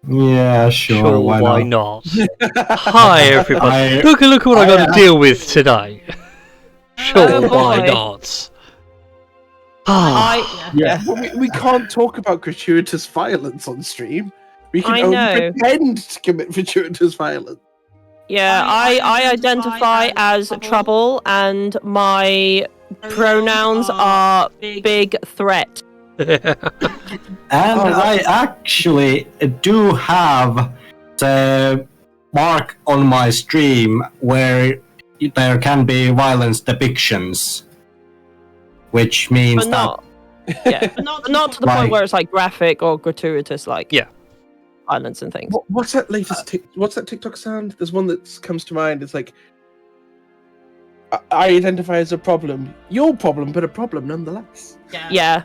Yeah, sure, why not? Hi, everybody. Look what I got to deal with today. Sure, why not? We can't talk about gratuitous violence on stream. We can only pretend to commit gratuitous violence. Yeah, I identify as trouble, and my pronouns are big threat. And I actually do have the mark on my stream where there can be violence depictions, which means but not to the point where it's like graphic or gratuitous, like violence and things. What's that latest? What's that TikTok sound? There's one that comes to mind. It's like, I identify as a problem. Your problem, but a problem nonetheless. Yeah.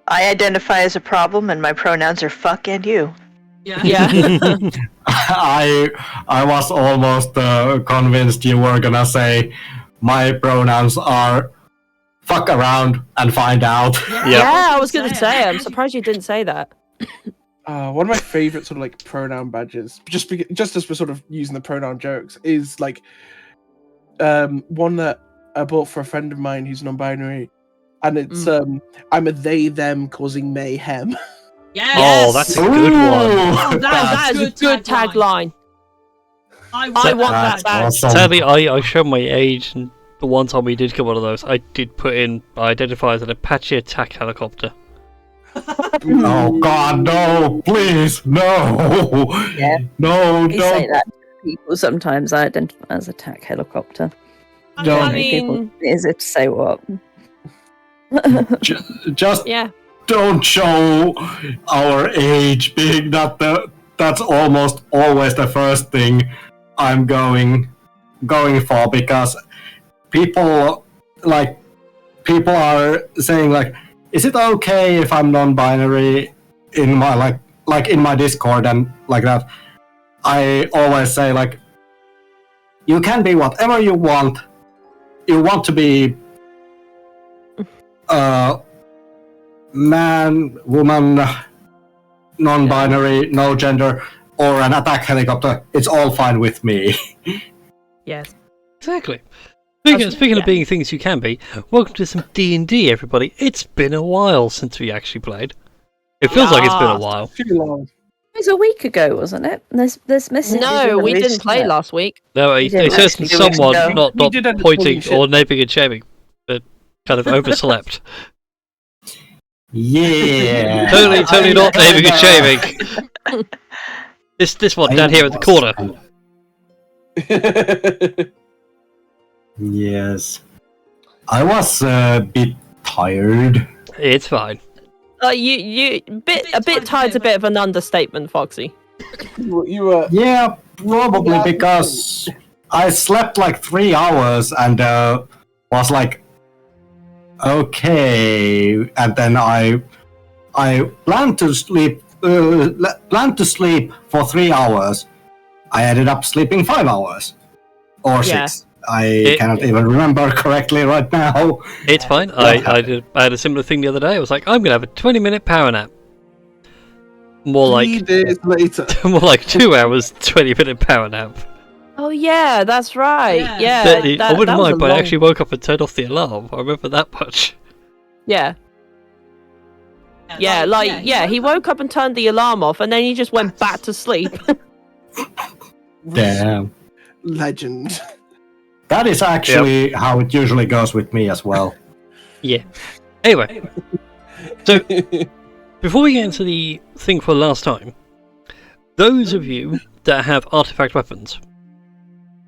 I identify as a problem, and my pronouns are fuck and you. Yeah. I was almost convinced you were gonna say my pronouns are fuck around and find out. Yeah, I was gonna say. I'm surprised you didn't say that. One of my favorite sort of like pronoun badges, just as we're sort of using the pronoun jokes, is like one that I bought for a friend of mine who's non-binary, and it's I'm a they them causing mayhem. Yes. Oh, that's a good one. That is a good tagline. I want that badge. Awesome. Sadly, I showed my age, and the one time we did get one of those, I did put in, I identify as an Apache attack helicopter. Oh God, no! Please, no! Yeah. No, You say that to people sometimes. I identify as attack helicopter. I mean, is it to say what? Just don't show our age being that's almost always the first thing I'm going for, because people are saying like, is it okay if I'm non-binary in my like in my Discord and like that? I always say like, you can be whatever you want. You want to be man, woman, non-binary, no gender, or an attack helicopter. It's all fine with me. Yes. Exactly. Speaking of being things you can be, welcome to some D&D, everybody. It's been a while since we actually played. It feels like it's been a while. Too long. It was a week ago, wasn't it? There's messages. No, we didn't play last week. No, it says someone not pointing or naming and shaming, but kind of overslept. Yeah. Totally not naming and shaming. This one down here at the corner. Yes. I was a bit tired. It's fine. A bit tired's a bit of an understatement, Foxy. You were. Yeah, probably because I slept like 3 hours and was like, okay, and then I planned to sleep for 3 hours. I ended up sleeping 5 hours or 6. I cannot even remember correctly right now. It's fine. I had a similar thing the other day. I was like, I'm gonna have a 20-minute power nap. More like 3 days later. More like 2 hours, 20-minute power nap. Oh yeah, that's right. Yeah, I wouldn't mind, but I actually woke up and turned off the alarm. I remember that much. Yeah. Yeah, he woke up and turned the alarm off, and then he just went back to sleep. Damn. Legend. That is actually how it usually goes with me as well. Yeah. Anyway, so before we get into the thing for last time, those of you that have artifact weapons,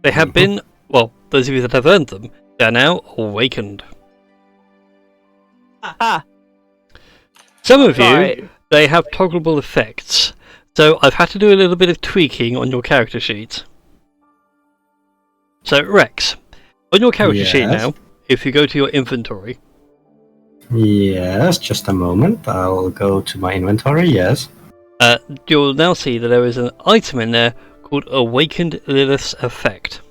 they have been, well, those of you that have earned them, they are now awakened. Some of you, they have toggleable effects, so I've had to do a little bit of tweaking on your character sheet. So, Rex, on your character sheet now, if you go to your inventory... Yes, just a moment. I'll go to my inventory, yes. You'll now see that there is an item in there called Awakened Lilith's Effect.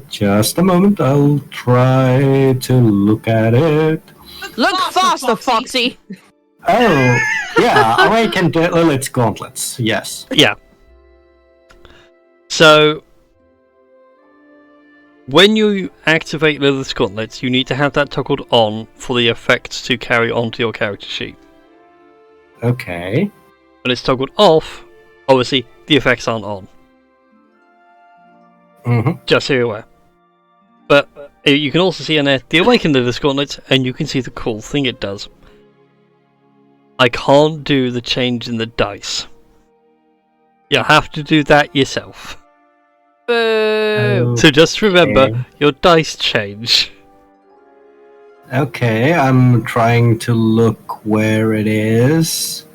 Just a moment. I'll try to look at it. Look faster, Foxy! Oh, yeah, awakened Lilith's gauntlets. Yes. Yeah. So, when you activate Lilith's gauntlets, you need to have that toggled on for the effects to carry onto your character sheet. Okay. When it's toggled off, obviously the effects aren't on. Just so you're aware. But you can also see in there the awakened Lilith's gauntlets, and you can see the cool thing it does. I can't do the change in the dice. You have to do that yourself. Boo! So just remember, your dice change. Okay, I'm trying to look where it is.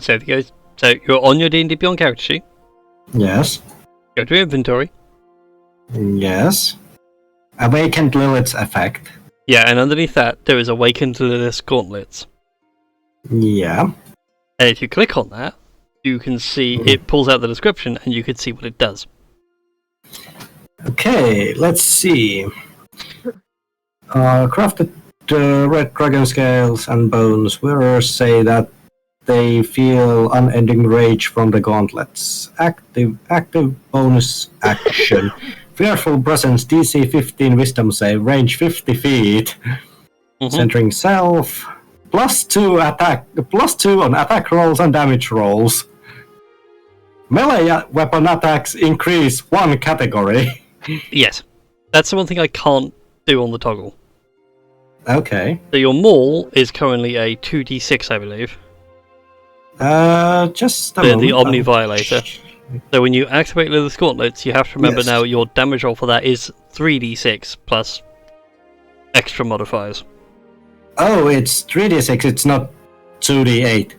So if you go, so you're on your D&D Beyond character sheet. Yes. Go to inventory. Yes. Awakened Lilith's effect. Yeah, and underneath that there is awakened Lilith's gauntlets. Yeah. And if you click on that, you can see it pulls out the description, and you can see what it does. Okay, let's see. Crafted red dragon scales and bones. Wearers say that they feel unending rage from the gauntlets. Active bonus action. Fearful presence, DC 15 wisdom save, range 50 feet. Centering self. +2 attack, +2 on attack rolls and damage rolls. Melee weapon attacks increase 1 category. Yes. That's the one thing I can't do on the toggle. Okay. So your maul is currently a 2d6, I believe. Just a moment. The Omni Violator. So when you activate Lilith's gauntlets, you have to remember now your damage roll for that is 3d6 plus extra modifiers. Oh, it's 3d6, it's not 2d8.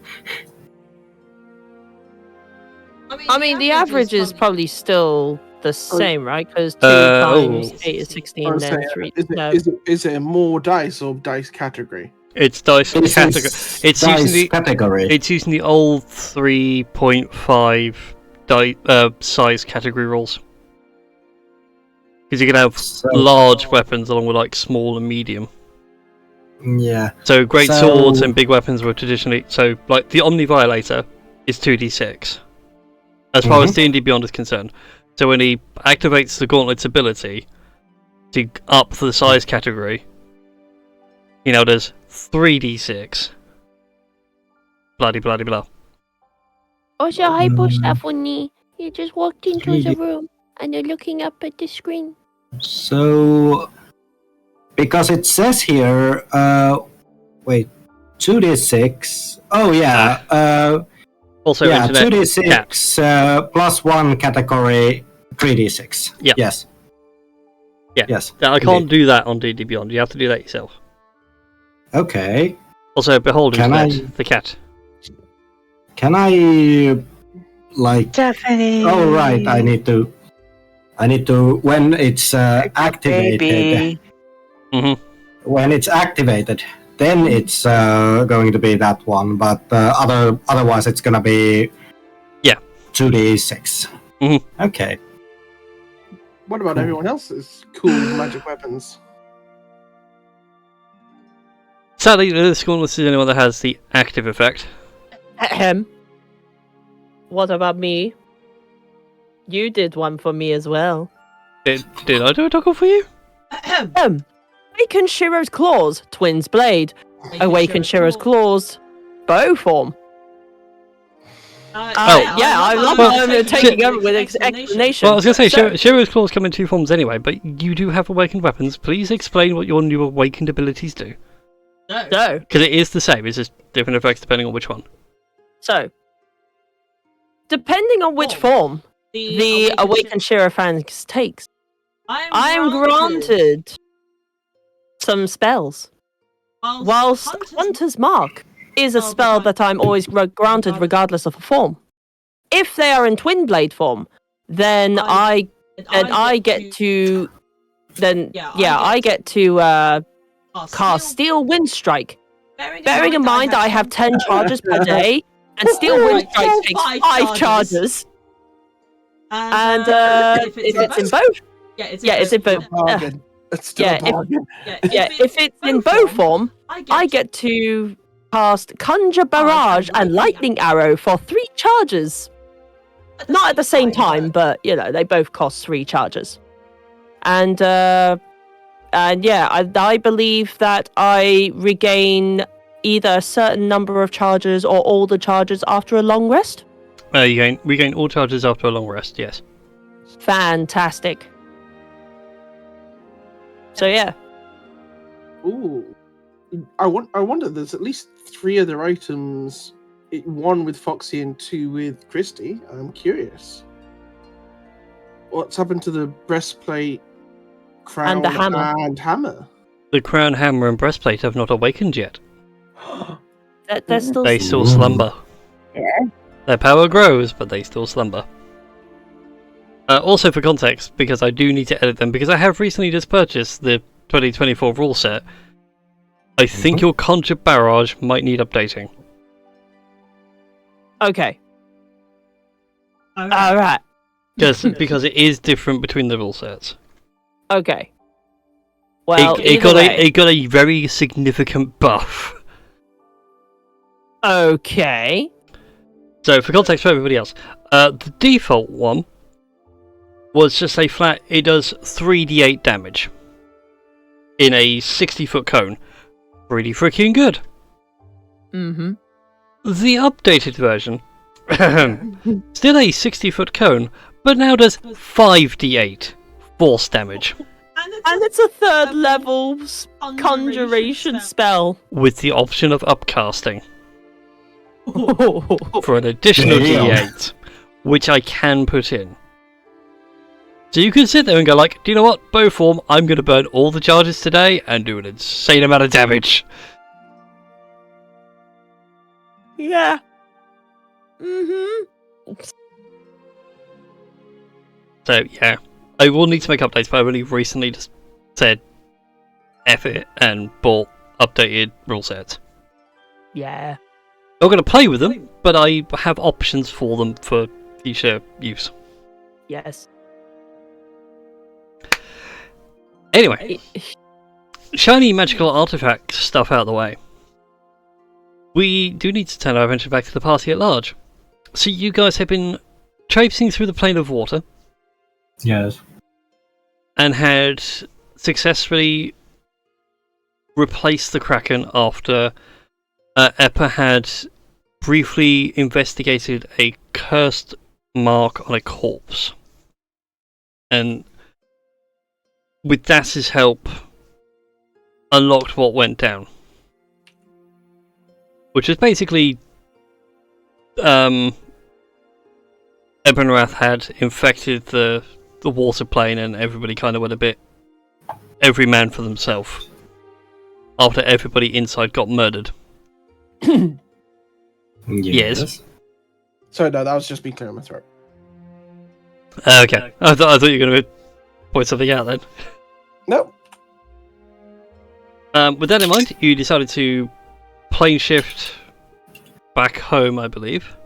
I mean, the average is probably still the same, right? Because 2 times 8 is 16, then 3. Is it more dice or dice category? It's dice category. It's dice using the category. It's using the old 3.5 size category rules. Because you can have large weapons along with like small and medium. Yeah. So great swords and big weapons were traditionally like the Omni Violator is 2d6 as far as D&D Beyond is concerned. So when he activates the Gauntlet's ability to up the size category, he now does 3d6. Bloody blah. Also, hi, Stephanie. You just walked into the room and you're looking up at the screen. So, because it says here, wait, 2d6. Oh yeah. Also, yeah, internet 2d6 plus 1 category, 3d6. Yeah. Yes. Yeah. Yes. I can't do that on D&D Beyond. You have to do that yourself. Okay. Also, behold internet, the cat. Can I, like? Stephanie. Oh right, I need to. When it's activated. When it's activated, then it's going to be that one. But otherwise, it's gonna be 2d6. Okay. What about everyone else's cool magic weapons? Sadly, this one is the only one that has the active effect. What about me? You did one for me as well. Did I do a toggle for you? Awaken Shiro's Claws, Twin's Blade. Awaken Shiro's Claws, Bow Form. I love taking over with explanation. Well, I was going to say, Shiro's Claws come in 2 forms anyway, but you do have awakened weapons. Please explain what your new awakened abilities do. No. Because it is the same, it's just different effects depending on which one. So, depending on which form the Awakened Shirofans takes, I'm granted some spells. Whilst Hunter's Mark is a spell that I'm always granted regardless of a form. If they are in Twin Blade form, then I get to cast Steel Wind Strike. Bearing in mind I have 10 charges per day, and Steel Wind Strike takes 5 charges. And if it's in both, it's in both. If it's in bow form, I get to cast Conjure Barrage and Lightning Arrow for 3 charges. Not at the same time, but they both cost 3 charges. And yeah, I believe that I regain either a certain number of charges or all the charges after a long rest. You regain all charges after a long rest. Yes. Fantastic. So yeah. Ooh. I wonder. There's at least 3 other items. 1 with Foxy and 2 with Christy. I'm curious. What's happened to the breastplate, crown, And the hammer. and hammer? The crown, hammer, and breastplate have not awakened yet. They're still... They still slumber. Yeah. Their power grows, but they still slumber. Also for context, because I do need to edit them, because I have recently just purchased the 2024 rule set, I think your Conjure Barrage might need updating. Okay. Alright. Because it is different between the rule sets. Okay. Well, it got a very significant buff. Okay. So, for context for everybody else, the default one was just a flat, it does 3d8 damage in a 60-foot cone. Pretty freaking good. Mm-hmm. The updated version, still a 60-foot cone, but now does 5d8 force damage. And it's a 3rd level conjuration spell. With the option of upcasting for an additional Damn. d8, which I can put in. So you can sit there and go like, do you know what, bow form, I'm going to burn all the charges today and do an insane amount of damage. Yeah. Mm-hmm. So yeah, I will need to make updates, but I really recently just said F it and bought updated rule sets. Yeah. I'm going to play with them, but I have options for them for future use. Yes. Anyway, shiny magical artifact stuff out of the way. We do need to turn our attention back to the party at large. So you guys have been traipsing through the plane of water Yes. and had successfully replaced the Kraken after Eppa had briefly investigated a cursed mark on a corpse. And with Das's help, unlocked what went down. Which is basically Ebonrath had infected the water plane and everybody kind of went a bit every man for themselves after everybody inside got murdered. Yes. Sorry, no, that was just me clearing my throat. Okay. I thought you were going to point something out then. Nope. With that in mind, you decided to plane shift back home, I believe.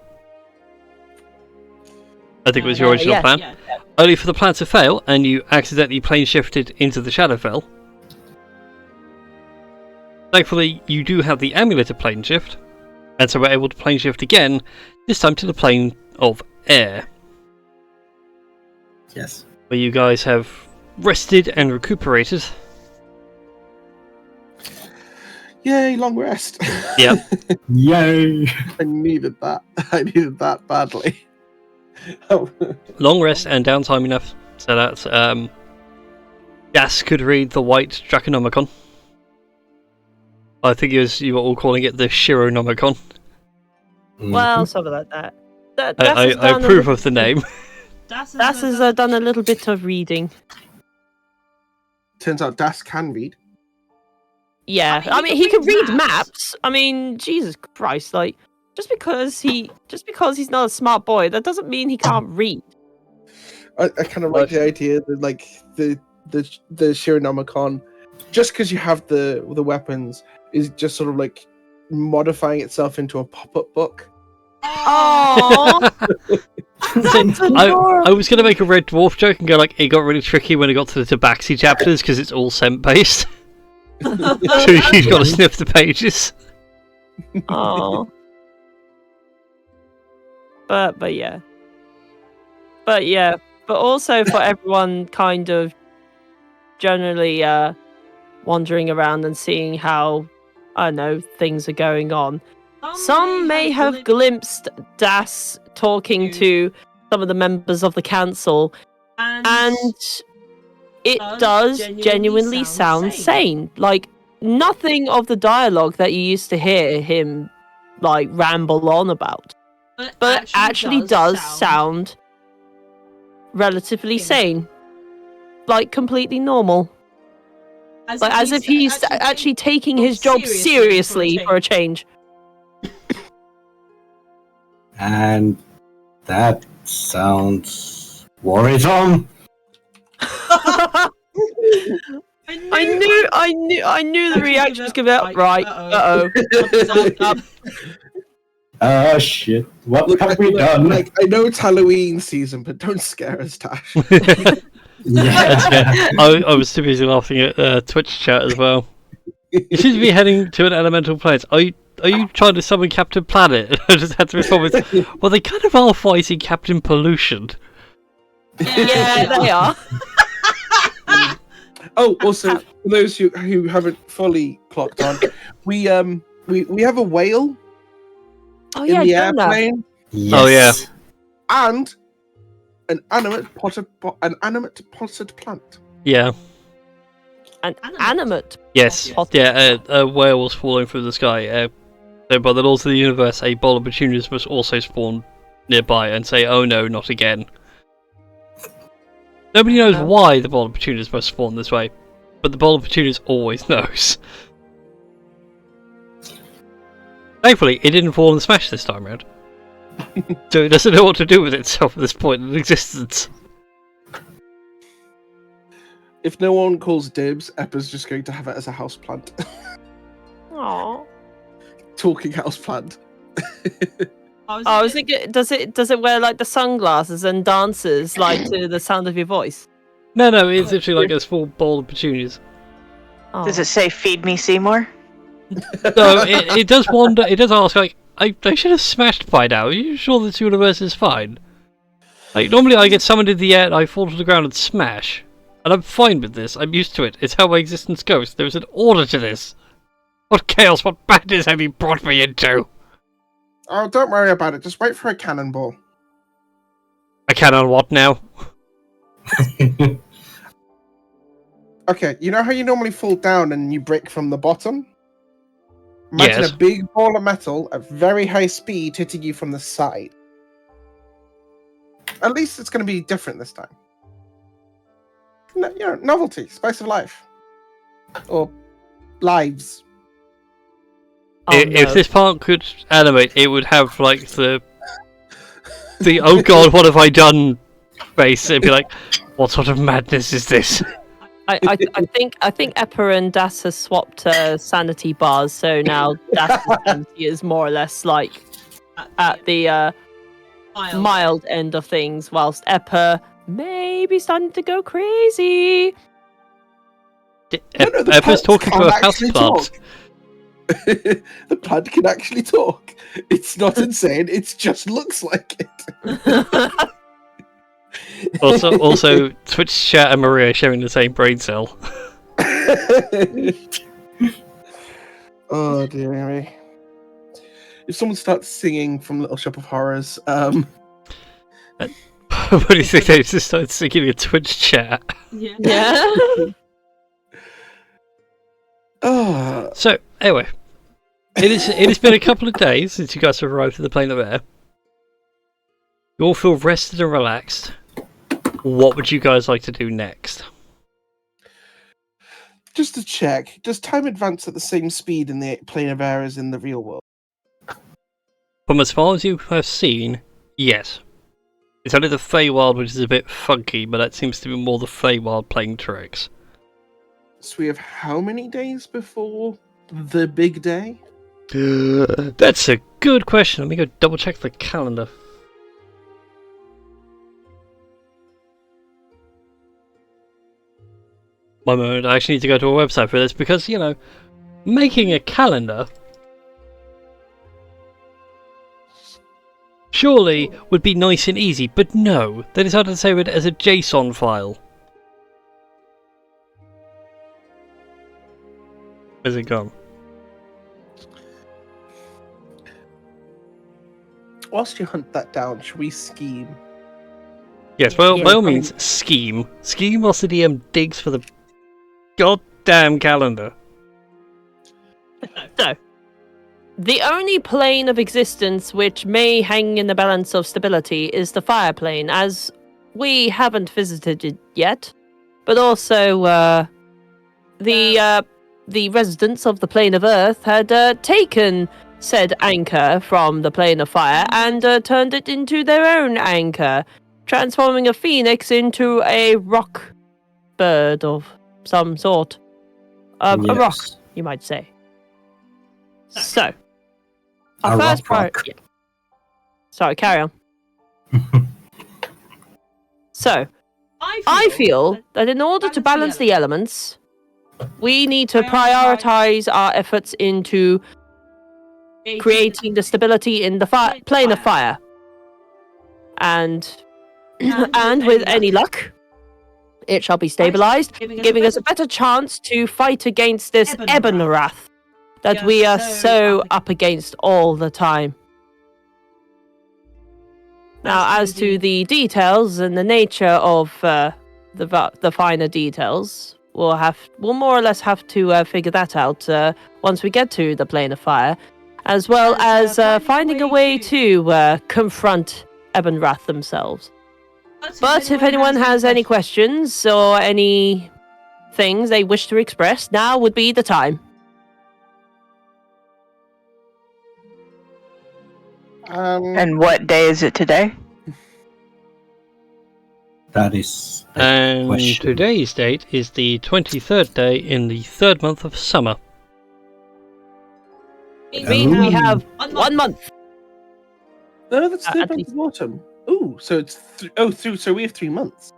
I think it was your original plan. Yeah. Only for the plan to fail, and you accidentally plane shifted into the Shadowfell. Thankfully, you do have the amulet of plane shift, and so we're able to plane shift again, this time to the plane of air. Yes. Where you guys have rested and recuperated. Yay, long rest. Yeah. Yay! I needed that. I needed that badly. Oh. Long rest and downtime enough so that Das could read the White Draconomicon. I think you were all calling it the Shironomicon. Well, something like that. I approve of the name. Das has done a little bit of reading. Turns out Das can read. Yeah, I mean he can read maps. I mean, Jesus Christ, like just because he's not a smart boy, that doesn't mean he can't read. I kind of like the idea that like the Shironomicon, just because you have the weapons, is just sort of like modifying itself into a pop-up book. Oh, I was going to make a Red Dwarf joke and go like, it got really tricky when it got to the Tabaxi chapters because it's all scent based. So you've got to sniff the pages. Oh. But yeah. But also for everyone kind of generally wandering around and seeing how, I don't know, things are going on. Some may have glimpsed Das talking to some of the members of the council, and it does genuinely sound sane. Like, nothing of the dialogue that you used to hear him, like, ramble on about. But it actually does sound relatively sane. Like, completely normal. Like, as if he's actually taking his job seriously for a change. And that sounds worrisome. I knew the reaction was gonna be out. Right. Uh-oh. Shit. What have we done? Like, I know it's Halloween season, but don't scare us, Tash. Yeah. I was too busy laughing at Twitch chat as well. You seem to be heading to an elemental planet. Are you trying to summon Captain Planet? I just had to respond with, well, they kind of are fighting Captain Pollution. Yeah, they are. Oh, also, for those who haven't fully clocked on, we have a whale in the airplane. Yes. Oh, yeah. And an animate potted plant. Yeah. An animate. Yes. Yeah. A whale was falling through the sky. So by the laws of the universe, a bowl of petunias must also spawn nearby and say, "Oh no, not again." Nobody knows why the bowl of petunias must spawn this way, but the bowl of petunias always knows. Thankfully, it didn't fall and smash this time round. So it doesn't know what to do with itself at this point in existence. If no one calls dibs, Eppa's just going to have it as a houseplant. Aww. Talking houseplant. I was thinking, does it wear like the sunglasses and dances like to the sound of your voice? No, it's literally like a small bowl of petunias. Oh. Does it say "Feed me, Seymour"? No, it does wonder. It does ask, like, I should have smashed by now. Are you sure this universe is fine? Like, normally I get summoned in the air and I fall to the ground and smash. And I'm fine with this. I'm used to it. It's how my existence goes. There's an order to this. What chaos, what madness have you brought me into? Oh, don't worry about it. Just wait for a cannonball. I cannon what now? Okay, you know how you normally fall down and you break from the bottom? Imagine Yes. a big ball of metal at very high speed hitting you from the side. At least it's going to be different this time. No, you know, novelty, spice of life. Or lives. If this part could animate, it would have, like, the oh god, what have I done face. It'd be like, what sort of madness is this? I think Eppa and Das has swapped sanity bars, so now Das' sanity is more or less like at the mild end of things, whilst Eppa may be starting to go crazy. Eppa's talking to a houseplant. The plant can actually talk. It's not insane, it just looks like it. Also, Twitch chat and Maria sharing the same brain cell. Oh dear me. If someone starts singing from Little Shop of Horrors, What do you think they just started singing a Twitch chat? Yeah. oh, So, anyway, it has been a couple of days since you guys have arrived at the plane of air. You all feel rested and relaxed. What would you guys like to do next? just to check, does time advance at the same speed in the plane of air as in the real world? From as far as you have seen, yes. It's only the Feywild which is a bit funky, but that seems to be more the Feywild playing tricks. So we have how many days before the big day? That's a good question. Let me go double check the calendar. One moment, I actually need to go to a website for this because, you know, making a calendar surely would be nice and easy, but no, they decided to save it as a JSON file. Where's it gone? Whilst you hunt that down, should we scheme? Yes, well, Yeah. by all means, scheme. Scheme whilst the DM digs for the goddamn calendar. So, the only plane of existence which may hang in the balance of stability is the fire plane, as we haven't visited it yet, but also the residents of the plane of Earth had taken said anchor from the plane of fire and turned it into their own anchor, transforming a phoenix into a rock bird of some sort. A rock, Yes. you might say. So, A our first rock. priority. Sorry, carry on. So, I feel that in order to balance the elements, we need to prioritize our efforts into creating the stability in the plane of fire. And with any luck, it shall be stabilized, giving us a better chance to fight against this Ebonwrath that we are so up against all the time. Now, as to the details and the nature of the finer details, we'll more or less have to figure that out once we get to the plane of fire, as well as finding a way to confront Ebonwrath themselves. But if anyone has any questions or any things they wish to express, now would be the time. And what day is it today? That is a And question. today's date is the 23rd day in the 3rd month of summer. It means we have 1 month. No, that's At 3 months least. of autumn. Ooh, so it's so we have 3 months.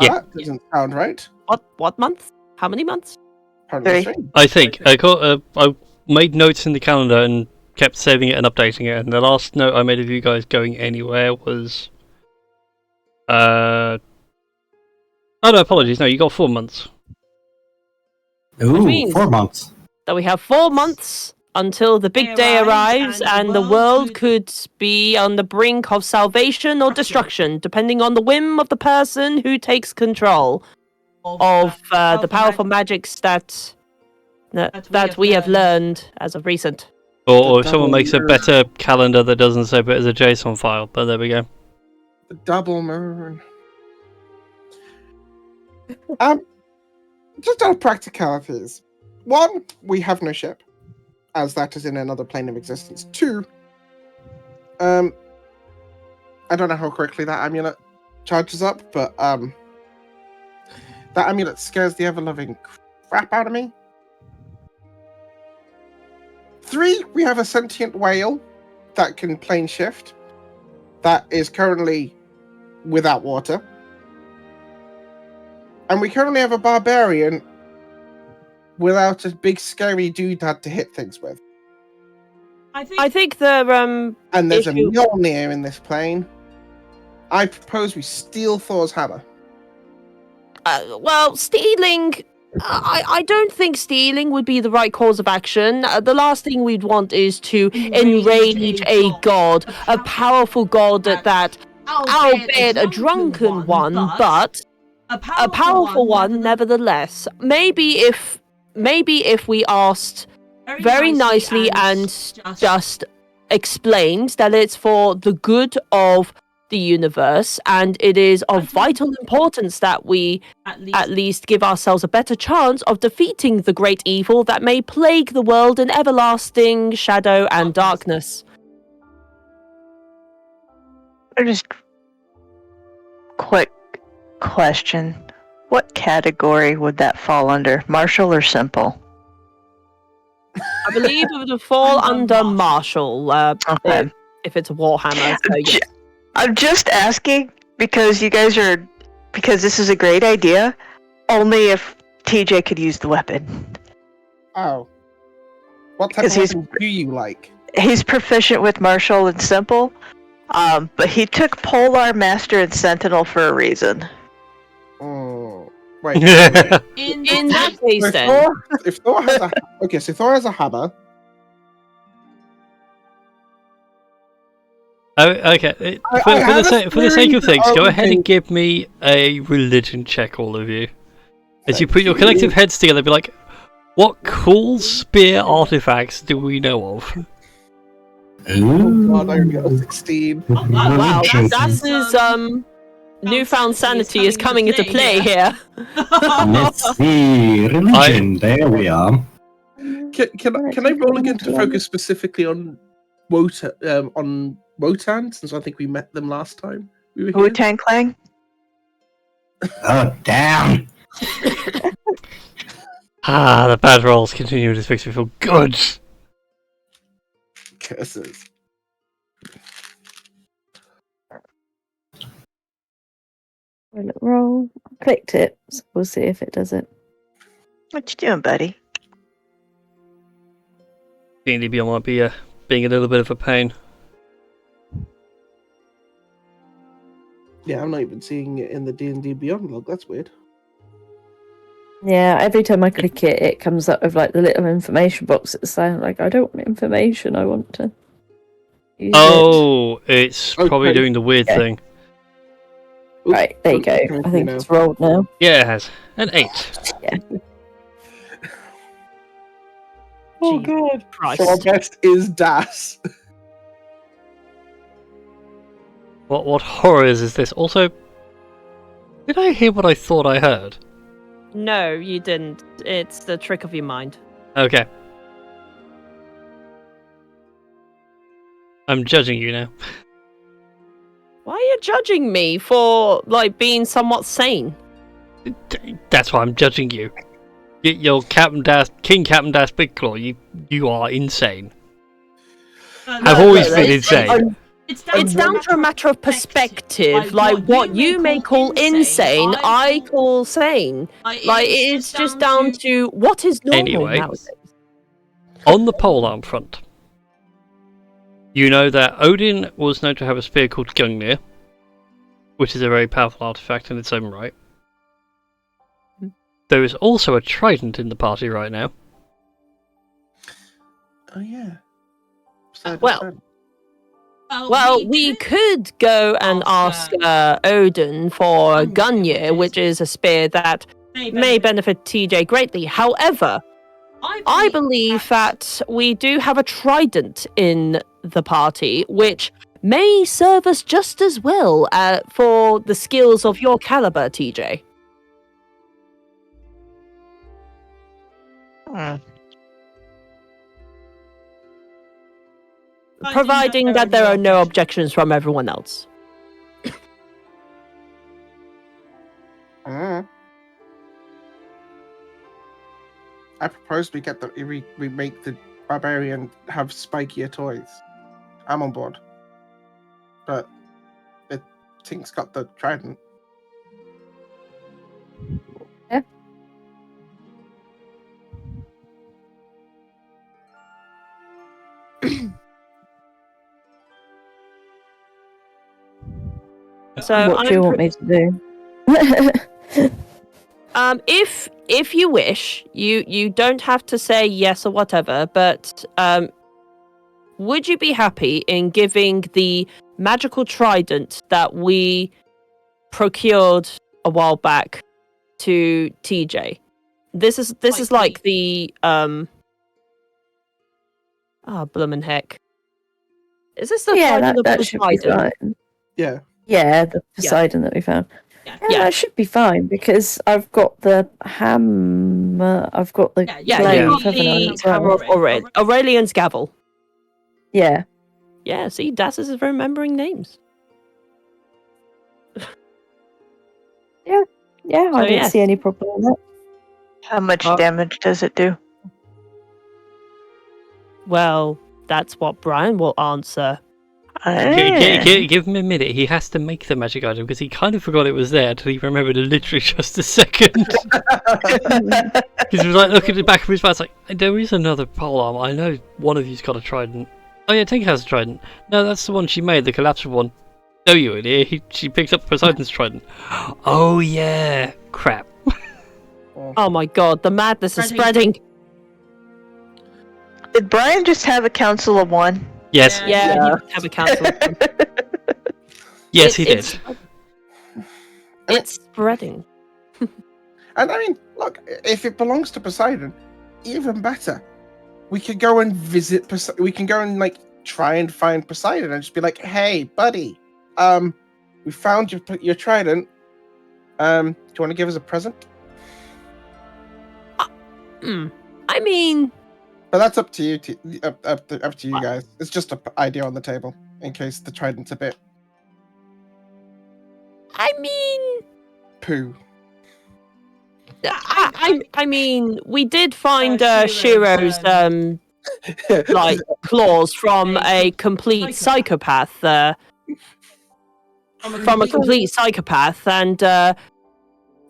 Yeah. That doesn't sound right. What month? How many months? Apparently Three. three. I think I made notes in the calendar and kept saving it and updating it. And the last note I made of you guys going anywhere was, oh no, apologies. No, you got 4 months. Ooh, means- 4 months. That we have 4 months until the big day arrives and the world could be on the brink of salvation or destruction, depending on the whim of the person who takes control of the powerful magics that we have learned as of recent. Or The if someone double makes a mirror. better calendar that doesn't save it as a JSON file. But there we go. The double moon. Just our practicalities. 1, we have no ship, as that is in another plane of existence. 2, I don't know how quickly that amulet charges up, but that amulet scares the ever-loving crap out of me. 3, we have a sentient whale that can plane shift, that is currently without water. And we currently have a barbarian without a big scary dude to hit things with. I think the And there's issue- a Mjolnir in this plane. I propose we steal Thor's hammer. well, stealing. I don't think stealing would be the right course of action. The last thing we'd want is to enrage a god, a powerful god at that, albeit a drunken one, but a powerful one nevertheless. Maybe if we asked very nicely and just explained that it's for the good of the universe and it is of vital importance that we at least give ourselves a better chance of defeating the great evil that may plague the world in everlasting shadow and darkness. Just quick question. What category would that fall under? Martial or simple? I believe it would fall under martial Okay. if it's a warhammer. So yes. I'm just asking because because this is a great idea. Only if TJ could use the weapon. Oh. What type Because of he's- weapon do you like? he's proficient with martial and simple, but he took Polar, Master, and Sentinel for a reason. Oh, wait. In that case, So then. if Thor has a so Thor has a hammer. Oh, okay. I For have the sake a of things, theory go that ahead and Arlington- give me a religion check, all of you. As you Thank put your you. collective heads together, be like, what cool spear artifacts do we know of? Oh god, I only got a 16. Wow, Religion. Das's newfound sanity is coming into play here. Let's see. Religion. There we are. Can I roll again to focus specifically on Wotan, since I think we met them last time we were here? Wu-Tang Clan? Oh, damn. The bad rolls continue. This makes me feel good. Curses. Roll. I clicked it, so we'll see if it does it. What you doing, buddy? D&D Beyond might be being a little bit of a pain. Yeah, I'm not even seeing it in the D&D Beyond log. That's weird. Yeah, every time I click it, it comes up with like the little information box that's saying like, I don't want information, I want to use Oh, it's probably Okay. doing the weird Yeah. thing. it. Right, there you go. Okay, I think now. it's rolled now. Yeah, it has. An 8. Oh Jesus god. Christ. So our best is Das. What horrors is this? Also, did I hear what I thought I heard? No, you didn't. It's the trick of your mind. Okay. I'm judging you now. Why are you judging me for like being somewhat sane? That's why I'm judging you. You're Captain Das, King Captain Das Big Claw. You are insane. I've always been insane. It's down to a matter of perspective. Like what you may call insane, I call sane. Like it's just down to what is normal Anyway. nowadays. On the polearm front, you know that Odin was known to have a spear called Gungnir, which is a very powerful artifact in its own right. There is also a trident in the party right now. Oh yeah. Well, we could go and ask Odin for a Gungnir, which is a spear that may benefit TJ greatly. However, I believe that we do have a trident in the party, which may serve us just as well for the skills of your caliber, TJ. Providing that there are no objections from everyone else. I propose we get we make the barbarian have spikier toys. I'm on board. But Tink's got the trident. Yeah. So What do you want me to do? if you wish, you don't have to say yes or whatever, but would you be happy in giving the magical trident that we procured a while back to TJ? This is like the bloomin' heck. Is this the Yeah, trident of that should be Poseidon? fine. Yeah. Yeah, the Poseidon that we found. Yeah, Yeah. that should be fine because I've got the hammer. I've got the Yeah, glaive, you got haven't I, the as well? hammer of Aurelian's gavel. Yeah. Yeah, see, Das is remembering names. Yeah, I So, don't yes. see any problem with that. How much Oh. damage does it do? Well, that's what Brian will answer. Give him a minute. He has to make the magic item because he kind of forgot it was there until he remembered it literally just a second. Because he was like looking at the back of his mouth, like, there is another polearm. I know one of you's got a trident. Oh yeah, Tinker has a trident. No, that's the one she made, the collapsible one. No, you idiot. She picked up Poseidon's trident. Oh yeah. Crap. Oh my god, the madness is spreading. Did Brian just have a council of one? Yes. Yeah, Yeah. he did have a council. Yes, he did. It's spreading. And I mean, look, if it belongs to Poseidon, even better. We could go and visit. We can go and like try and find Poseidon and just be like, "Hey, buddy, we found your trident. Do you want to give us a present?" I mean, But that's up to you. Up to you guys. It's just an idea on the table in case the trident's a bit poo. I mean, we did find Shiro's like claws from a complete psychopath. From a complete psychopath,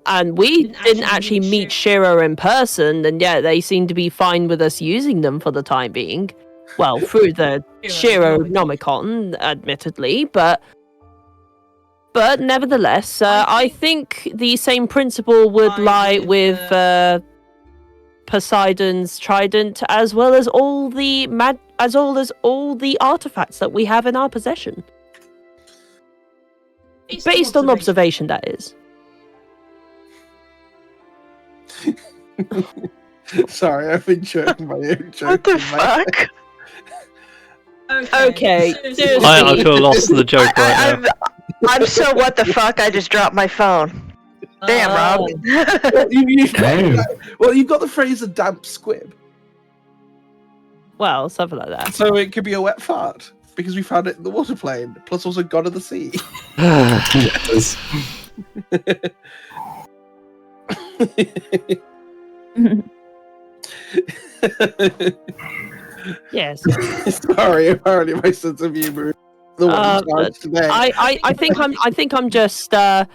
and we didn't actually meet Shiro in person, and yet they seem to be fine with us using them for the time being. Well, through the Shiro Nomicon, admittedly, but nevertheless, I think the same principle would lie with Poseidon's trident, as well as all the artifacts that we have in our possession. Based on observation, that is. Sorry, I've been joking my own joke. What the fuck? Okay, seriously. I feel lost in the joke right now. I'm so what the fuck? I just dropped my phone. Damn, Rob. Damn. Well, you've got the phrase "a damp squib," Well, something like that. so it could be a wet fart because we found it in the water plane. Plus, also God of the Sea. Yes. Yes. Sorry, apparently my sense of humor is the one in charge today. I think I'm just I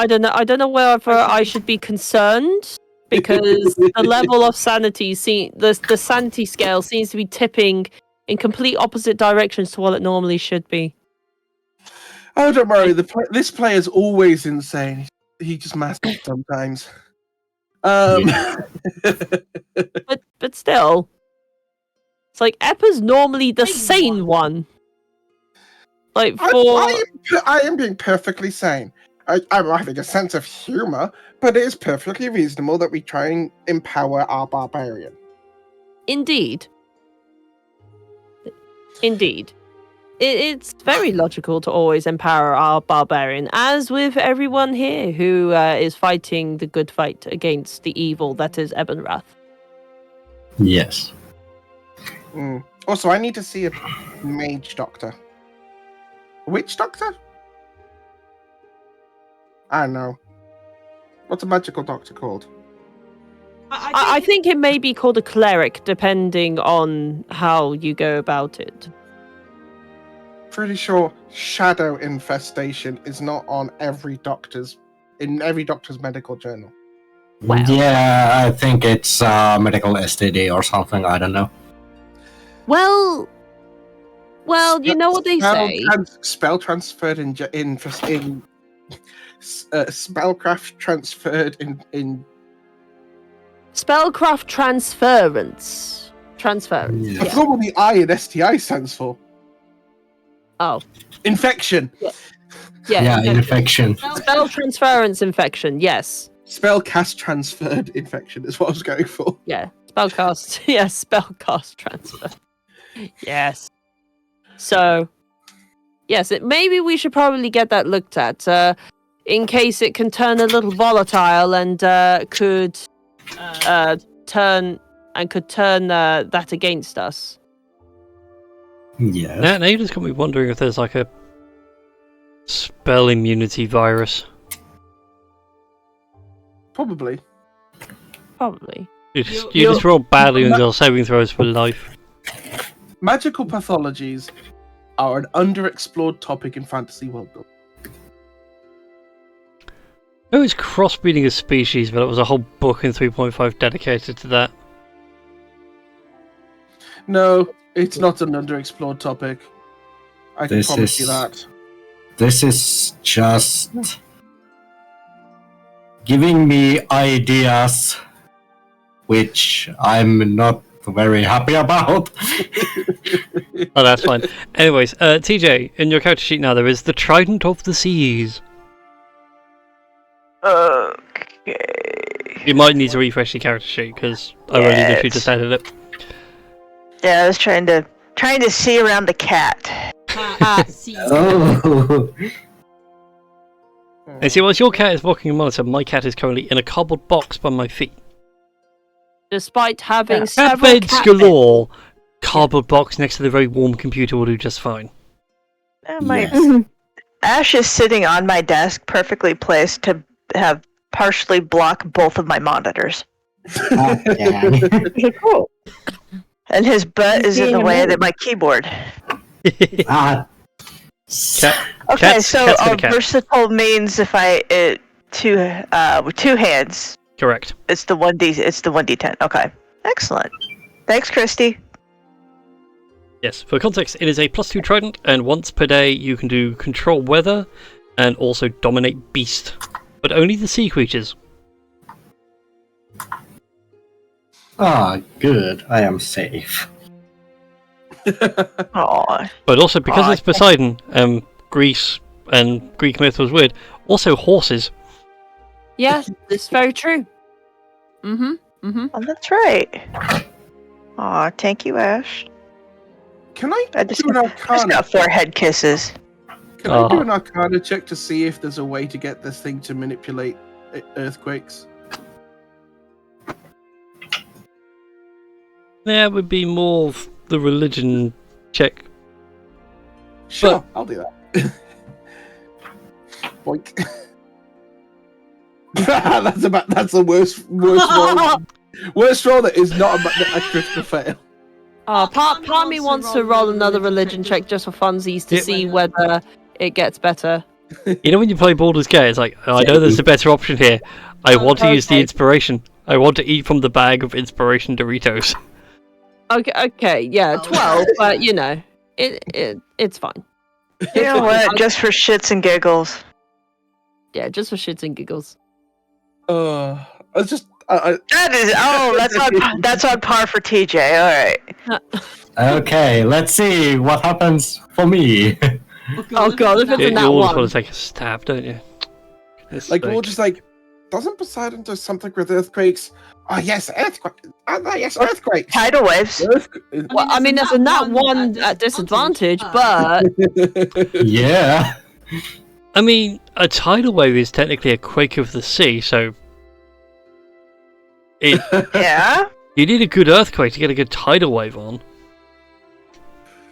don't know whether I should be concerned because the level of sanity the sanity scale seems to be tipping in complete opposite directions to what it normally should be. Oh, don't worry. This player's always insane. He just masks sometimes. But still, it's like Eppa's normally the sane one. Like I am being perfectly sane. I'm having a sense of humor, but it is perfectly reasonable that we try and empower our barbarian. Indeed. It's very logical to always empower our barbarian, as with everyone here who is fighting the good fight against the evil that is Ebenrath. Yes. Also, I need to see a mage doctor. Witch doctor? I don't know. What's a magical doctor called? I think it may be called a cleric, depending on how you go about it. Pretty sure shadow infestation is not on every doctor's medical journal. Well. Yeah, I think it's medical STD or something. I don't know. Well, you know what they say. Spell transferred in spellcraft transferred in Spellcraft transference. Transference. Yeah. I forgot what the I in STI stands for. Oh. Infection. Yeah, infection. Spell transference infection, yes. Spellcast transferred infection is what I was going for. Yeah. Spellcast. Yes, spellcast transfer. Yes. So, yes, maybe we should probably get that looked at, in case it can turn a little volatile and could turn that against us. Yeah. Now you just got me wondering if there's like a spell immunity virus. Probably. You just roll badly on your saving throws for life. Magical pathologies are an underexplored topic in fantasy world building. It was crossbreeding a species, but it was a whole book in 3.5 dedicated to that. No, It's not an underexplored topic. I can promise you that. This is just giving me ideas, which I'm not very happy about. Oh, that's fine. Anyways, TJ, in your character sheet now, there is the Trident of the Seas. Okay. You might need to refresh your character sheet because I already literally just added it. Yeah, I was trying to see around the cat. Oh. And see, whilst your cat is walking a monitor, my cat is currently in a cardboard box by my feet. Despite having Cat several beds cat galore, cardboard box next to the very warm computer will do just fine. Yes. Ash is sitting on my desk, perfectly placed to have partially block both of my monitors. Okay, cool. And his butt He's is in the being way annoyed. of my keyboard. Ah. Okay, Cat's so got a cat. versatile means if I with two hands, Correct. it's the 1d10. Okay, excellent. Thanks, Christy. Yes, for context, it is a +2 trident, and once per day you can do control weather and also dominate beast, but only the sea creatures. Ah, good. I am safe. Aw. But also, because Aw, it's Poseidon, Greece and Greek myth was weird, also horses. Yes, it's very true. Mm-hmm. Oh, that's right. Aw, thank you, Ash. Can I I just do an I just arcana? got forehead kisses. Can I do an arcana check to see if there's a way to get this thing to manipulate earthquakes? That would be more of the religion check. Sure, I'll do that. Boink. That's the worst roll. Worst roll that is not a critical fail. Part of me wants to roll another religion check just for funsies to see whether it gets better. You know when you play Baldur's Gate, it's like, oh, I know there's a better option here. I want to use the Okay. inspiration. I want to eat from the bag of inspiration Doritos. Okay, yeah, 12, but you know, it's fine. You know what? Just for shits and giggles. Yeah, just for shits and giggles. I just That's on par for TJ. All right. Okay, let's see what happens for me. Oh god, if it's You in that always one. want to take a stab, don't you? It's like we're just like, doesn't Poseidon do something with earthquakes? Oh yes, earthquakes. Yes, earthquakes. Tidal waves. Well, I mean, there's a nat one at disadvantage, but Yeah. I mean, a tidal wave is technically a quake of the sea, so Yeah. you need a good earthquake to get a good tidal wave on.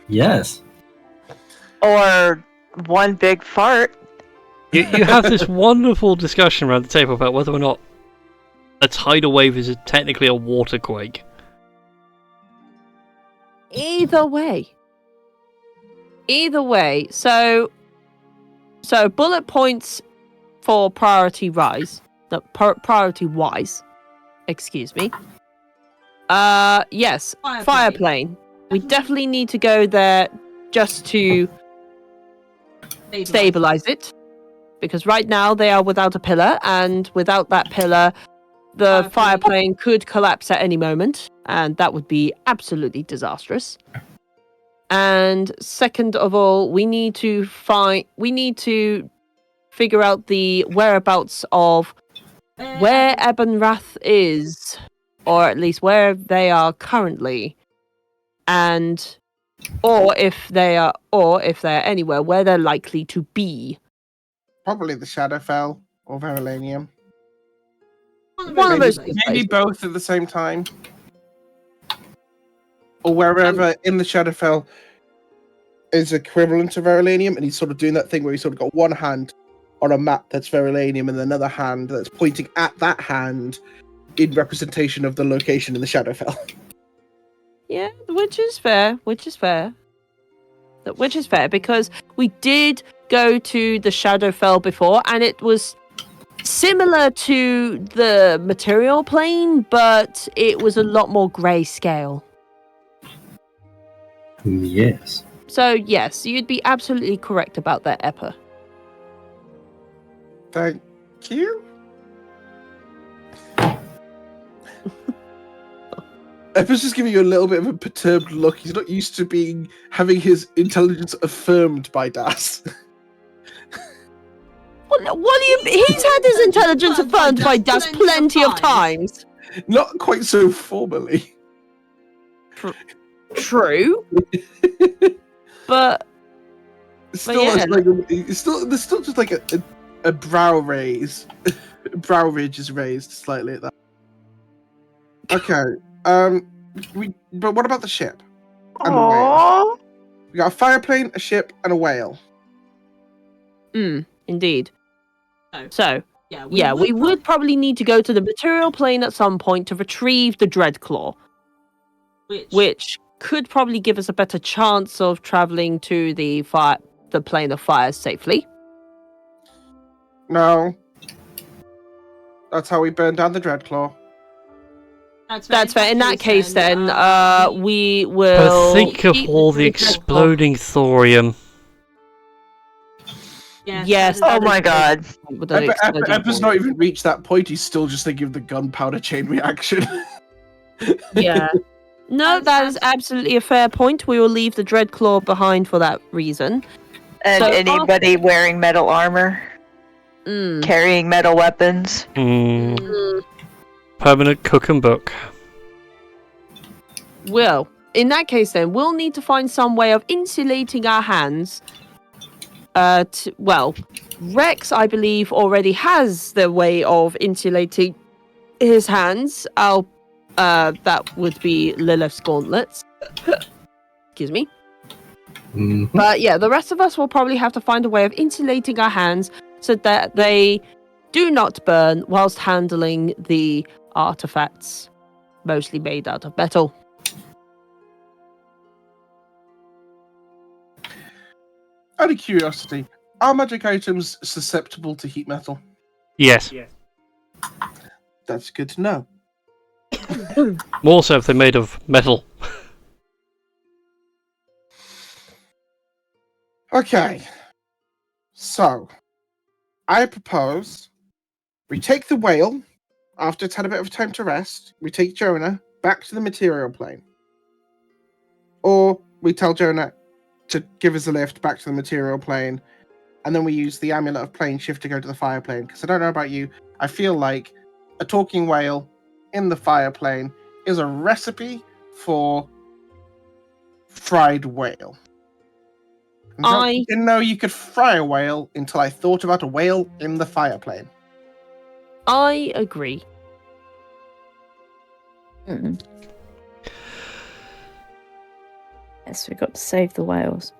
Yes. Or one big fart. You have this wonderful discussion around the table about whether or not a tidal wave is technically a water quake. either way. So bullet points for priority rise. No, priority wise. Excuse me. Yes, fire plane. We definitely need to go there just to stabilize it. Because right now they are without a pillar, and without that pillar, the fire plane could collapse at any moment, and that would be absolutely disastrous. And second of all, we need to figure out the whereabouts of where Ebonrath is, or at least where they are currently, and or if they're anywhere where they're likely to be. Probably the Shadowfell or Verulanium. One of those Maybe both at the same time. Or wherever in the Shadowfell is equivalent to Verulanium, and he's sort of doing that thing where he's sort of got one hand on a map that's Verulanium and another hand that's pointing at that hand in representation of the location in the Shadowfell. Yeah, which is fair. Because we did go to the Shadowfell before, and it was similar to the material plane, but it was a lot more grayscale. Yes. So yes, you'd be absolutely correct about that, Eppa. Thank you. Eppa's just giving you a little bit of a perturbed look. He's not used to having his intelligence affirmed by Das. What do you? He's had his intelligence affirmed by Das plenty of times. Not quite so formally. True. But Still, yeah. there's still just like a brow raise. Brow ridge is raised slightly at that. Okay. But what about the ship? And the whale? We got a fireplane, a ship, and a whale. Indeed. So, yeah, we would probably need to go to the material plane at some point to retrieve the Dreadclaw, which could probably give us a better chance of traveling to the plane of fire safely. No. That's how we burned down the Dreadclaw. That's fair. In that case, then, we will. But think of all the exploding thorium. Yes. Oh my god. Eppa's not even reached that point. He's still just thinking of the gunpowder chain reaction. Yeah. No, that is absolutely a fair point. We will leave the Dreadclaw behind for that reason. And So anybody wearing metal armor? Carrying metal weapons? Permanent cook and book. Well, in that case, then, we'll need to find some way of insulating our hands. Rex, I believe, already has the way of insulating his hands. That would be Lilith's gauntlets. Excuse me. But yeah, the rest of us will probably have to find a way of insulating our hands so that they do not burn whilst handling the artifacts, mostly made out of metal. Out of curiosity, are magic items susceptible to heat metal? Yes. That's good to know. More so if they're made of metal. Okay. So, I propose we take the whale, after it's had a bit of time to rest, we take Jonah back to the material plane. Or we tell Jonah to give us a lift back to the material plane, and then we use the amulet of plane shift to go to the fire plane. Because I don't know about you, I feel like a talking whale in the fire plane is a recipe for fried whale. I didn't know you could fry a whale until I thought about a whale in the fire plane. I agree. Yes, we've got to save the whales.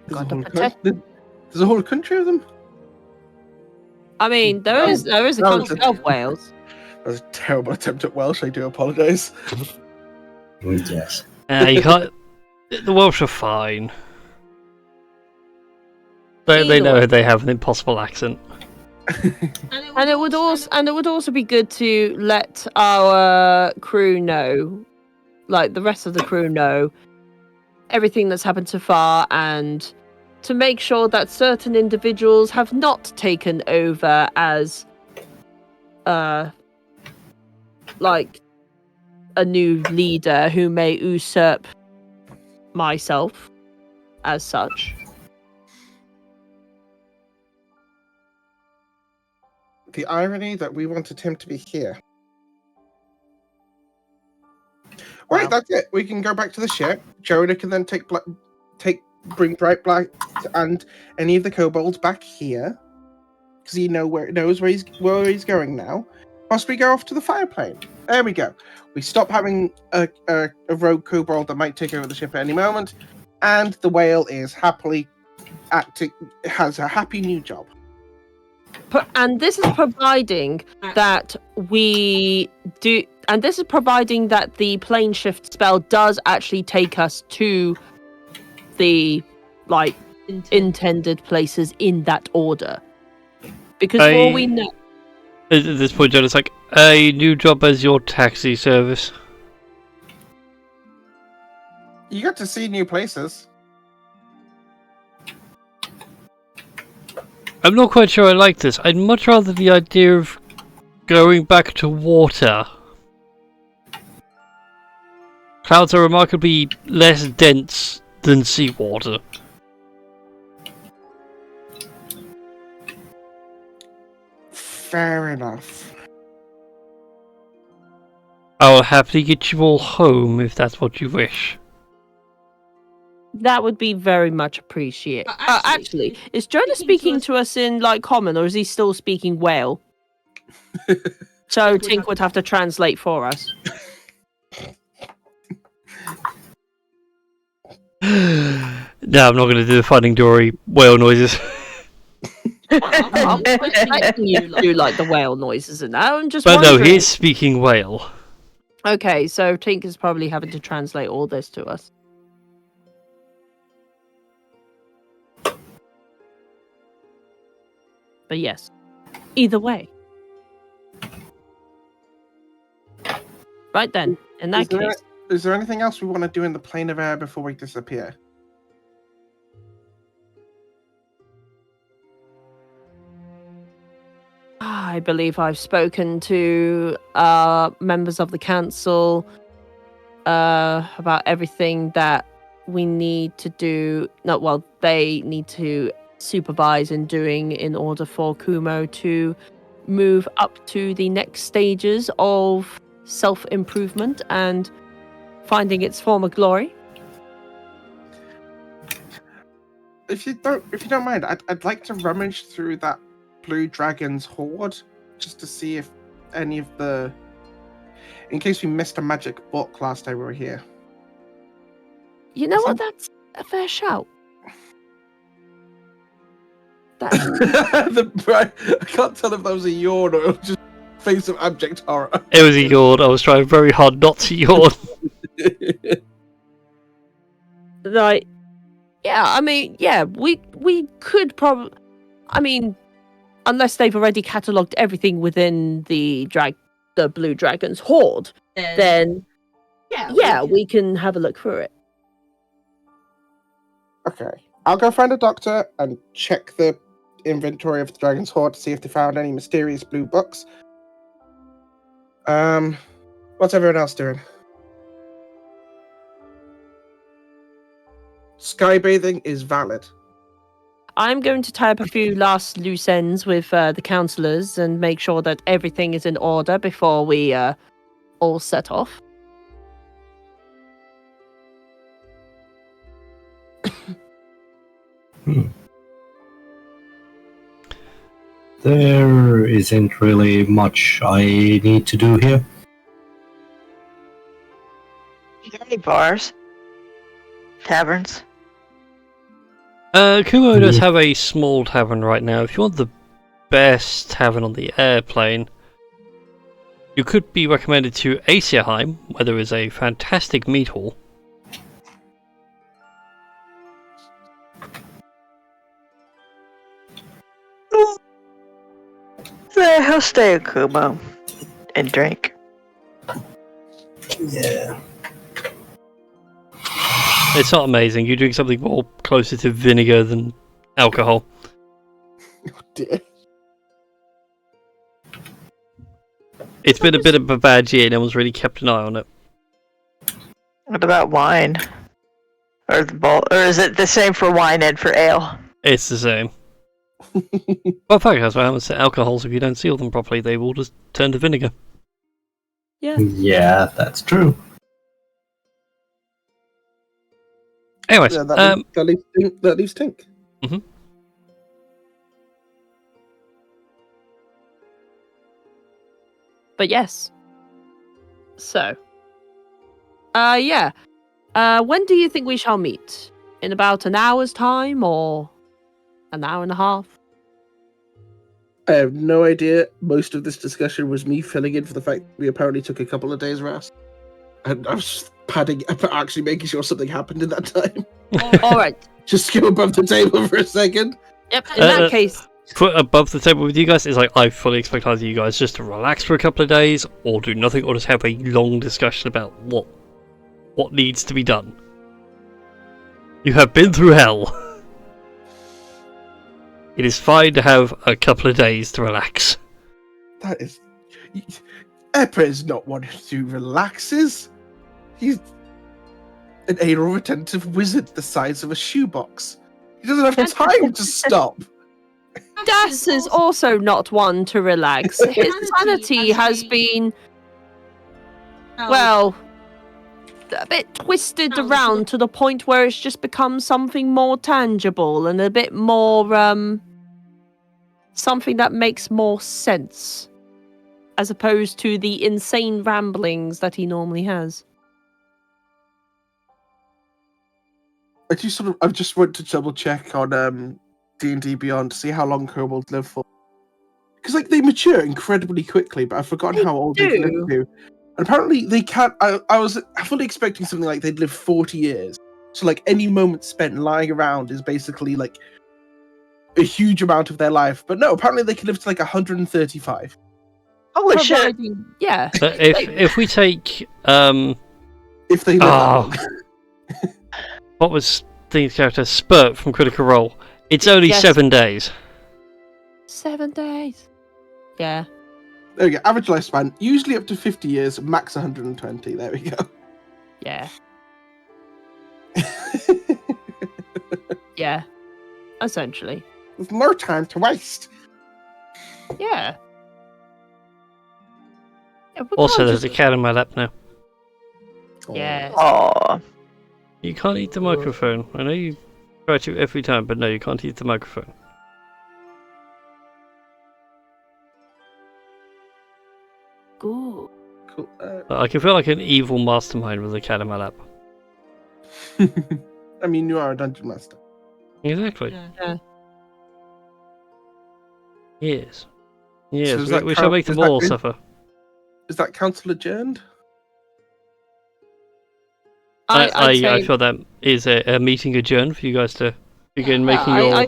There's a whole country of them? I mean, there is a country of whales. That was a terrible attempt at Welsh, I do apologise. Yes. You can't. The Welsh are fine. They know they have an impossible accent. And it would also be good to let our crew know, like the rest of the crew know, everything that's happened so far, and to make sure that certain individuals have not taken over as like a new leader who may usurp myself as such. The irony that we wanted him to be here. Wow. Right, that's it. We can go back to the ship. Jonah can then bring Bright Black and any of the kobolds back here, because he knows where he's going now. Plus, we go off to the fire plane. There we go. We stop having a rogue kobold that might take over the ship at any moment, and the whale is happily has a happy new job. And this is providing that we do, and this is providing that the plane shift spell does actually take us to the intended places in that order. Because for all we know, at this point, John, it's like a new job as your taxi service. You get to see new places. I'm not quite sure I like this. I'd much rather the idea of going back to water. Clouds are remarkably less dense than seawater. Fair enough. I'll happily get you all home if that's what you wish. That would be very much appreciated. Actually, is Jonah speaking to us in like common, or is he still speaking whale? So Tink would have to translate for us. No, I'm not going to do the Finding Dory whale noises. I'm expecting you to do like the whale noises and that. I'm just But no, wondering. he is speaking whale. Okay, so Tink is probably having to translate all this to us. But yes, either way. Right then, in that case. Is there anything else we want to do in the plane of air before we disappear? I believe I've spoken to members of the council about everything that we need to do. No, well, they need to supervise in doing in order for Kumo to move up to the next stages of self-improvement and finding its former glory. If you don't mind, I'd like to rummage through that Blue Dragon's hoard just to see if any of the, in case we missed a magic book last time we were here. You know what? That's a fair shout. That's I can't tell if that was a yawn or just face of abject horror. It was a yawn. I was trying very hard not to yawn. right. Yeah, I mean, yeah, we could probably. I mean, unless they've already catalogued everything within the Blue Dragon's hoard, then we can have a look through it. Okay, I'll go find a doctor and check the inventory of the Dragon's hoard to see if they found any mysterious blue books. What's everyone else doing? Skybathing is valid. I'm going to tie up a few last loose ends with the councillors and make sure that everything is in order before we all set off. There isn't really much I need to do here. You got any bars? Taverns? Kumo does have a small tavern right now. If you want the best tavern on the airplane, you could be recommended to Asierheim, where there is a fantastic meat hall. He'll stay at Kumo and drink. Yeah. It's not amazing. You drink something more closer to vinegar than alcohol. Oh dear. It's been a bit of a bad year. No one's really kept an eye on it. What about wine? Or is it the same for wine and for ale? It's the same. Well, fuck, that's what happens to alcohols. If you don't seal them properly, they will just turn to vinegar. Yeah. Yeah, that's true. Anyways, Yeah, that leaves Tink. But yes. So. Yeah. When do you think we shall meet? In about an hour's time or an hour and a half? I have no idea. Most of this discussion was me filling in for the fact we apparently took a couple of days rest. And I was actually making sure something happened in that time. All right. Just go above the table for a second. Yep. In that case. Put above the table with you guys is like I fully expect either you guys just to relax for a couple of days, or do nothing, or just have a long discussion about what needs to be done. You have been through hell. It is fine to have a couple of days to relax. That is... Eppa is not one who relaxes. He's an anal retentive wizard the size of a shoebox. He doesn't have time to stop. Das is also not one to relax. His sanity has been, well, a bit twisted around to the point where it's just become something more tangible and a bit more, something that makes more sense, as opposed to the insane ramblings that he normally has. I just want to double check on D&D Beyond to see how long kobolds live for. Because like they mature incredibly quickly, but I've forgotten how old they live to. And apparently they can't. I was fully expecting something like they'd live 40 years. So like any moment spent lying around is basically like a huge amount of their life. But no, apparently they can live to like 135. Holy shit! Yeah. So if we take If they live that long. what was the character Spurt from Critical Role? It's only 7 days. 7 days. Yeah. There we go. Average lifespan, usually up to 50 years, max 120. There we go. Yeah. Yeah. Essentially. There's no time to waste. Yeah. Also, there's a cat in my lap now. Yeah. Oh, You can't eat the microphone. I know you try to every time, but no, you can't eat the microphone. Cool. Cool. I can feel like an evil mastermind with a cat in my lap. I mean, you are a dungeon master. Exactly. Yeah. Yes. Yes, So does that we shall count- make them is that all good? suffer. Is that council adjourned? I feel that is a meeting adjourned for you guys to begin making your... I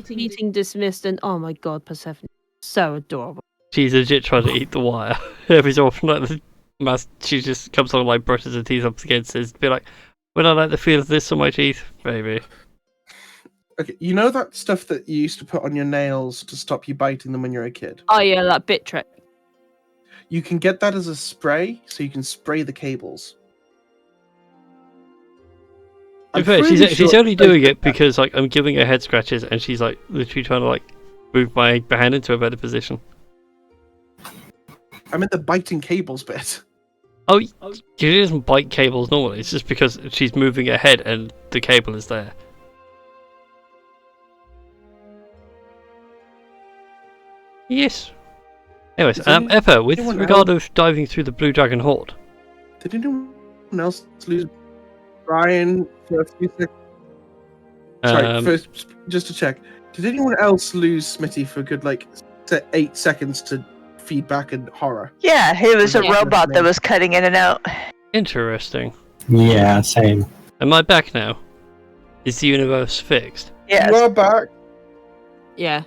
meeting dismissed, and oh my god, Persephone, so adorable. She's legit trying to eat the wire. Every so often, like, she just comes along, like, brushes her teeth up against it, be like, would I like the feel of this on my teeth? Maybe. Okay, you know that stuff that you used to put on your nails to stop you biting them when you're a kid? Oh yeah, that bit trick. You can get that as a spray, so you can spray the cables. In fact, she's only doing it because, like, I'm giving her head scratches, and she's, like, literally trying to, like, move my hand into a better position. I meant the biting cables bit. Oh, she doesn't bite cables normally. It's just because she's moving her head and the cable is there. Yes. Anyways, Eppa, with regard of diving through the Blue Dragon Horde. Did anyone else lose Brian for a few seconds? Sorry, first, just to check. Did anyone else lose Smitty for a good, like, 8 seconds to feedback and horror? yeah, it was a robot that was cutting in and out. Interesting. Yeah, same. Am I back now? Is the universe fixed? Yes. You are back. Yeah.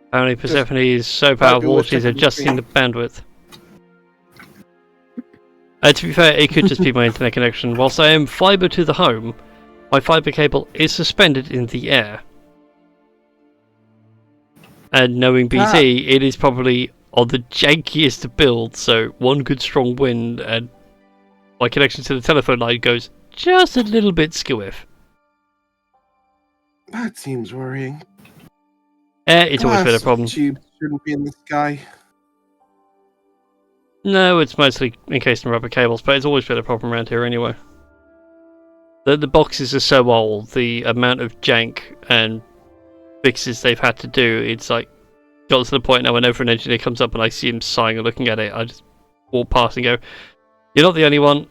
Apparently Persephone is so powerful she's adjusting the bandwidth. To be fair, it could just be my internet connection. Whilst I am fibre to the home, my fibre cable is suspended in the air. And knowing BT, it is probably on the jankiest to build, so one good strong wind and my connection to the telephone line goes just a little bit skewiff. That seems worrying. It's always been a problem. Tubes shouldn't be in the sky. No, it's mostly encased in rubber cables, but it's always been a problem around here anyway. The boxes are so old, the amount of jank and fixes they've had to do, it's like got to the point now whenever an engineer comes up and I see him sighing and looking at it, I just walk past and go, "You're not the only one,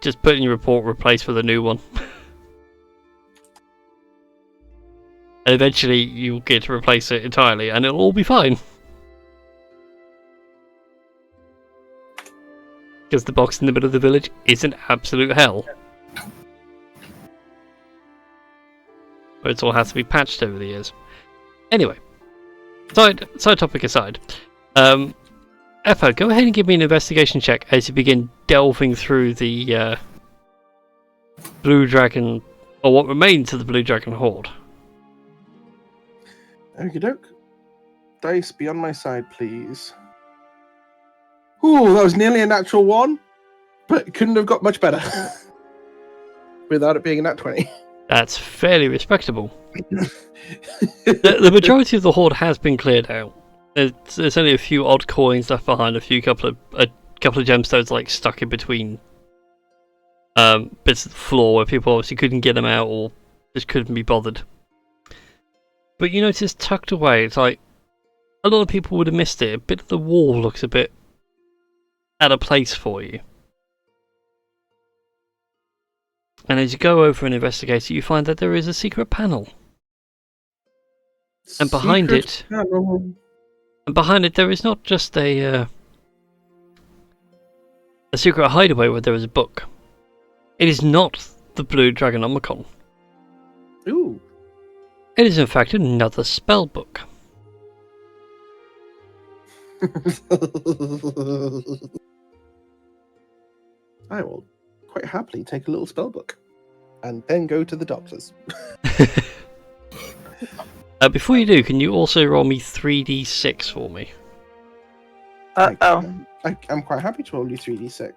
just put in your report, replace with a new one." And eventually you'll get to replace it entirely and it'll all be fine. Because the box in the middle of the village is an absolute hell. But it's all has to be patched over the years. Anyway, side topic aside, Eppa, go ahead and give me an investigation check as you begin delving through the Blue Dragon, or what remains of the Blue Dragon Horde. Okie doke. Dice, be on my side, please. Ooh, that was nearly a natural 1, but couldn't have got much better without it being a nat 20. That's fairly respectable. The majority of the Horde has been cleared out. There's only a few odd coins left behind, a couple of gemstones like stuck in between bits of the floor where people obviously couldn't get them out or just couldn't be bothered. But you notice tucked away, it's like a lot of people would have missed it. A bit of the wall looks a bit out of place for you. And as you go over and investigate it, you find that there is a secret panel. And behind it, there is not just a secret hideaway where there is a book. It is not the Blue Dragonomicon. Ooh. It is in fact another spell book. I will quite happily take a little spell book and then go to the doctors. Before you do, can you also roll me 3d6 for me? I'm quite happy to roll you 3d6.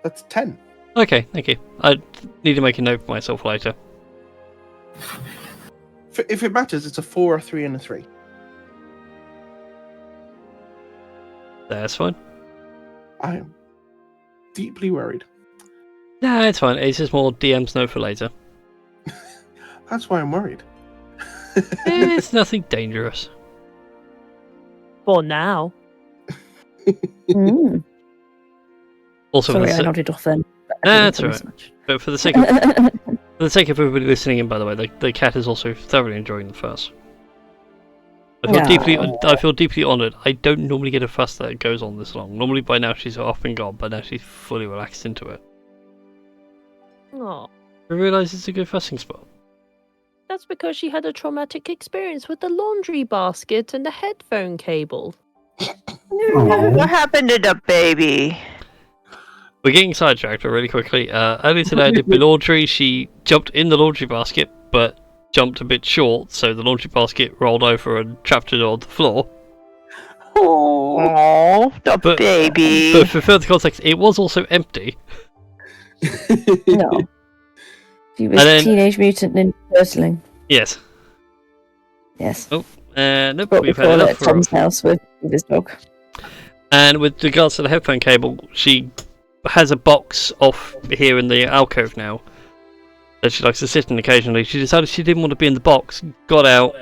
That's 10. Okay, thank you. I need to make a note for myself later. If it matters, it's a 4, a 3, and a 3. That's fine. I am deeply worried. Nah, it's fine. It's just more DM's note for later. That's why I'm worried. It's nothing dangerous. For now. Mm. Also, Sorry, I nodded off then. That's alright. But for the sake of everybody listening in, by the way, the cat is also thoroughly enjoying the fuss. I feel deeply honoured. I don't normally get a fuss that goes on this long. Normally by now she's off and gone, but now she's fully relaxed into it. Oh, I realise it's a good fussing spot. that's because she had a traumatic experience with the laundry basket and the headphone cable. What happened to the baby? We're getting sidetracked really quickly. Earlier today I did my laundry. She jumped in the laundry basket, but jumped a bit short, so the laundry basket rolled over and trapped her on the floor. Oh, the baby. But for further context, it was also empty. No. She was Teenage Mutant Ninja Turtling. Yes. Yes. Oh, nope, But we've before had that, enough. Tom's house with his dog. And with regards to the headphone cable, she has a box off here in the alcove now that she likes to sit in occasionally. She decided she didn't want to be in the box, got out,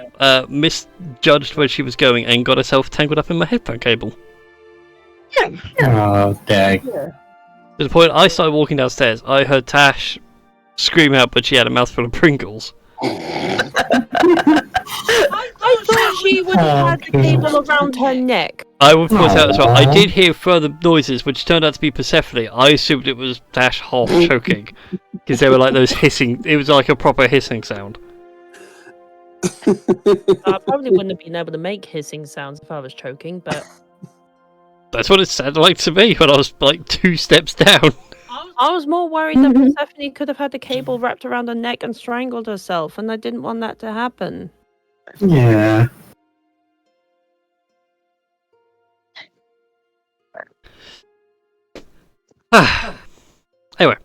misjudged where she was going, and got herself tangled up in my headphone cable. Oh, dang. To the point I started walking downstairs, I heard Tash scream out, but she had a mouthful of Pringles. I thought she would have had the cable around her neck. I would point out as well, I did hear further noises, which turned out to be Persephone. I assumed it was Tash half choking, because they were like those hissing, it was like a proper hissing sound. I probably wouldn't have been able to make hissing sounds if I was choking, but... That's what it sounded like to me when I was like 2 steps down. I was more worried that Persephone could have had the cable wrapped around her neck and strangled herself, and I didn't want that to happen. Yeah. Anyway.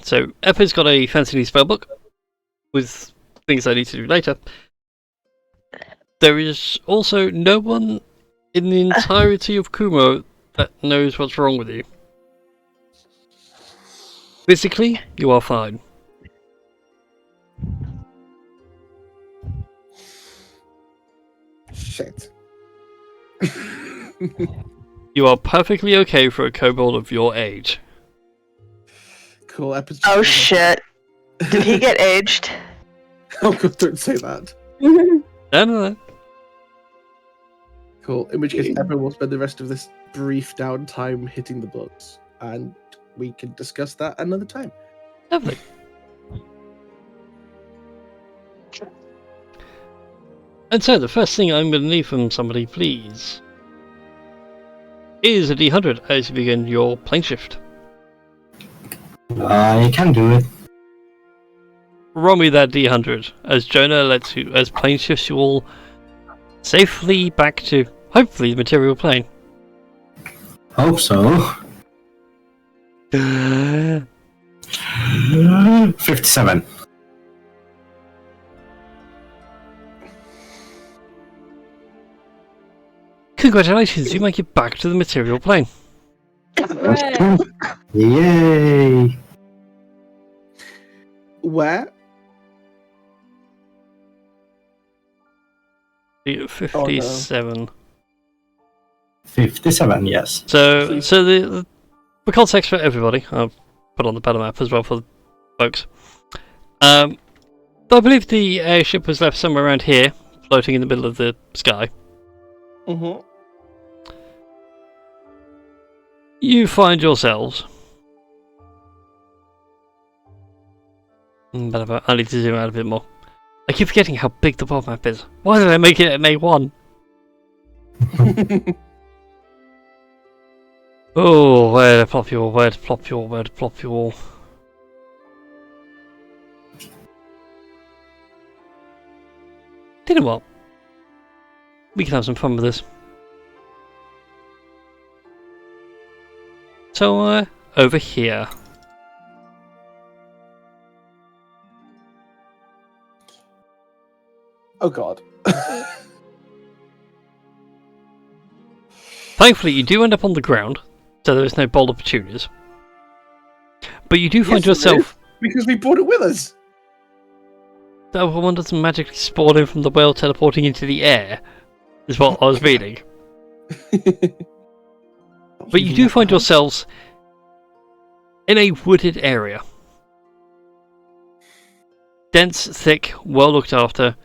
So Eppa's got a fancy new spellbook with things I need to do later. There is also no one in the entirety of Kumo that knows what's wrong with you. Physically, you are fine. Shit. You are perfectly okay for a kobold of your age. Cool episode. Oh shit. Did he get aged? Oh god, don't say that. No. Cool. In which case, Evan will spend the rest of this brief downtime hitting the books, and we can discuss that another time. Lovely. And so, the first thing I'm going to need from somebody, please. is a D100 as you begin your plane shift. I can do it. Roll me that D100 as Jonah lets you, as plane shifts you all safely back to, hopefully, the material plane. Hope so. 57. Congratulations, you make it back to the material plane. Yay! Where? 57. 57, yes. So the context for everybody, I'll put on the battle map as well for the folks. I believe the airship was left somewhere around here, floating in the middle of the sky. Mm-hmm. You find yourselves. I need to zoom out a bit more. I keep forgetting how big the world map is. Why did I make it an A1? Oh, where to plop you all, where to plop you all, where to plop you all. You know what? We can have some fun with this. So, over here. Oh god. Thankfully, you do end up on the ground, so there is no bold opportunities. But you do find Yes, we do, yourself... because we brought it with us. That one doesn't magically spawn in from the whale teleporting into the air, is what I was reading. But you do find yourselves in a wooded area. Dense, thick, well looked after.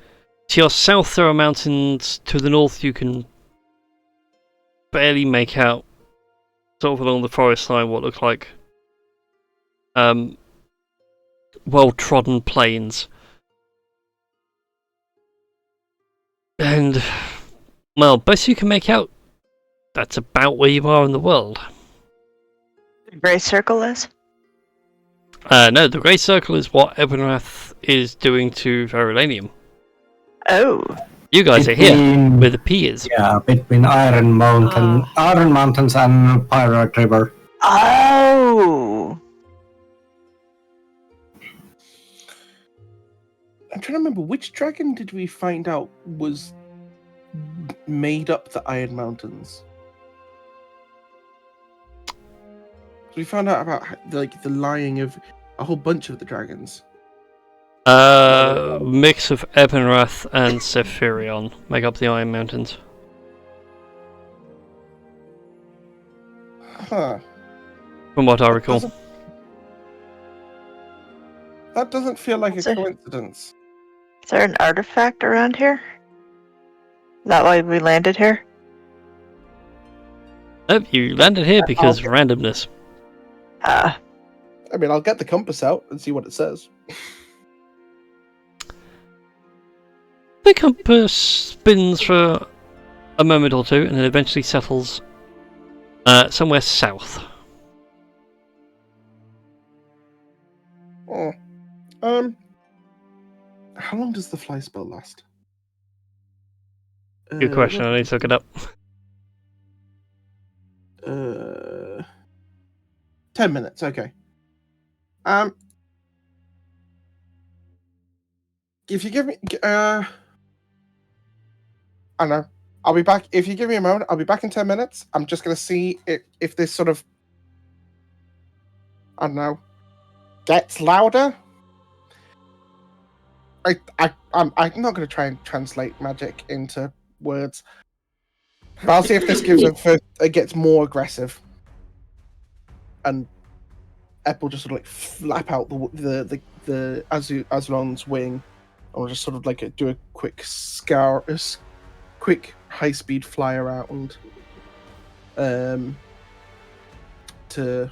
To your south there are mountains, to the north you can barely make out, sort of along the forest line, what look like well-trodden plains. And, well, best you can make out, that's about where you are in the world. The Grey Circle is? No, the Grey Circle is what Ebenrath is doing to Verulanium. Oh. You guys are here, where the P is. Yeah, between Iron Mountains and Pirate River. Oh. I'm trying to remember, which dragon did we find out was made up the Iron Mountains? So we found out about the lying of a whole bunch of the dragons. Mix of Ebenrath and Sephirion make up the Iron Mountains. Huh. From what I recall. That doesn't feel like a So- coincidence. Is there an artifact around here? Is that why we landed here? Nope, you landed here because of randomness. Ah. I mean, I'll get the compass out and see what it says. The compass spins for a moment or two and then eventually settles somewhere south. Oh. How long does the fly spell last? Good question, I need to look it up. 10 minutes, okay. If you give me, I don't know. I'll be back. If you give me a moment, I'll be back in 10 minutes. I'm just gonna see if this sort of, I don't know, gets louder. I'm not gonna try and translate magic into words. But I'll see if this gives it gets more aggressive. And Ep will just sort of like flap out the Azulon's wing, or just sort of like do a quick quick high-speed fly around, to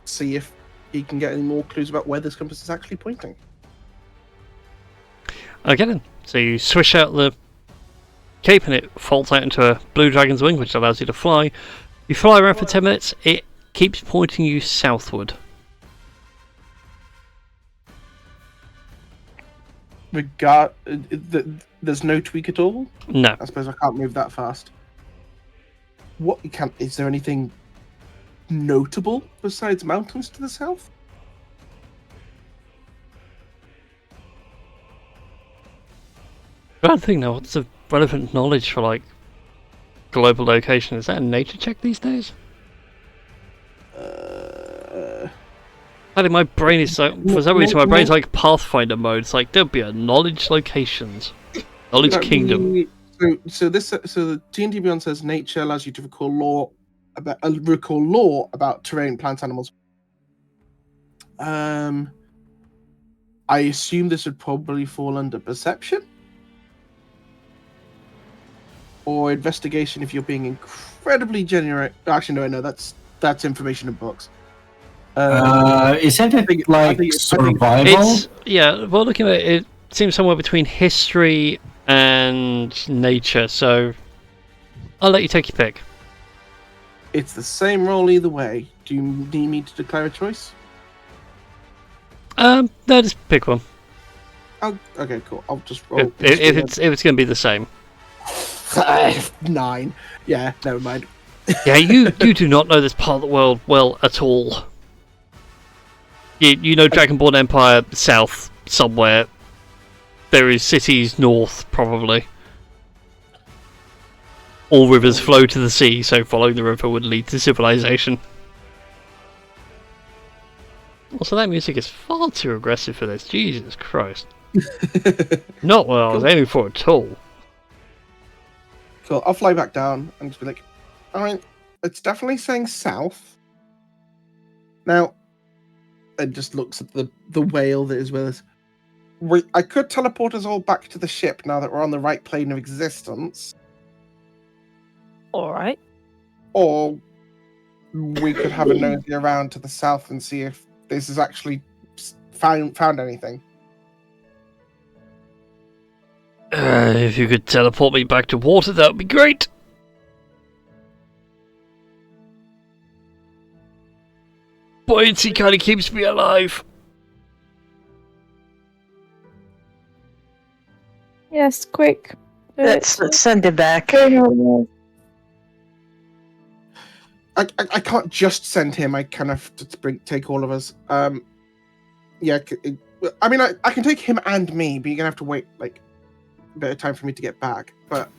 see if he can get any more clues about where this compass is actually pointing. Okay then. So you swish out the cape and it folds out into a blue dragon's wing, which allows you to fly. You fly around for 10 minutes, it keeps pointing you southward. There's no tweak at all? No. I suppose I can't move that fast. Is there anything notable besides mountains to the south? I don't think now. What's the relevant knowledge for like global location? Is that a nature check these days? My brain is so for some reason my brain's like Pathfinder mode. It's like there'll be a knowledge locations, knowledge kingdom. So the D&D Beyond says nature allows you to recall lore about terrain, plants, animals. I assume this would probably fall under perception or investigation if you're being incredibly generous. Actually, no, that's information in books. Isn't it like survival? Well, looking at it, it seems somewhere between history and nature. So I'll let you take your pick. It's the same roll either way. Do you need me to declare a choice? No, just pick one. Oh, okay, cool. I'll just roll. If it's going to be the same. 9. Yeah, never mind. Yeah, you do not know this part of the world well at all. You know Dragonborn Empire south somewhere. There is cities north, probably. All rivers flow to the sea, so following the river would lead to civilization. Also, that music is far too aggressive for this. Jesus Christ. Not what I was aiming for at all. So I'll fly back down and just be like, alright, it's definitely saying south. Now, it just looks at the whale that is with us. I could teleport us all back to the ship now that we're on the right plane of existence. Alright. Or we could have a nosy around to the south and see if this has actually found anything. If you could teleport me back to water, that would be great. Buoyancy kind of keeps me alive. Yes, quick. Let's send him back. I can't just send him. I kind of have to take all of us. Yeah. I mean, I can take him and me, but you're gonna have to wait like a bit of time for me to get back. But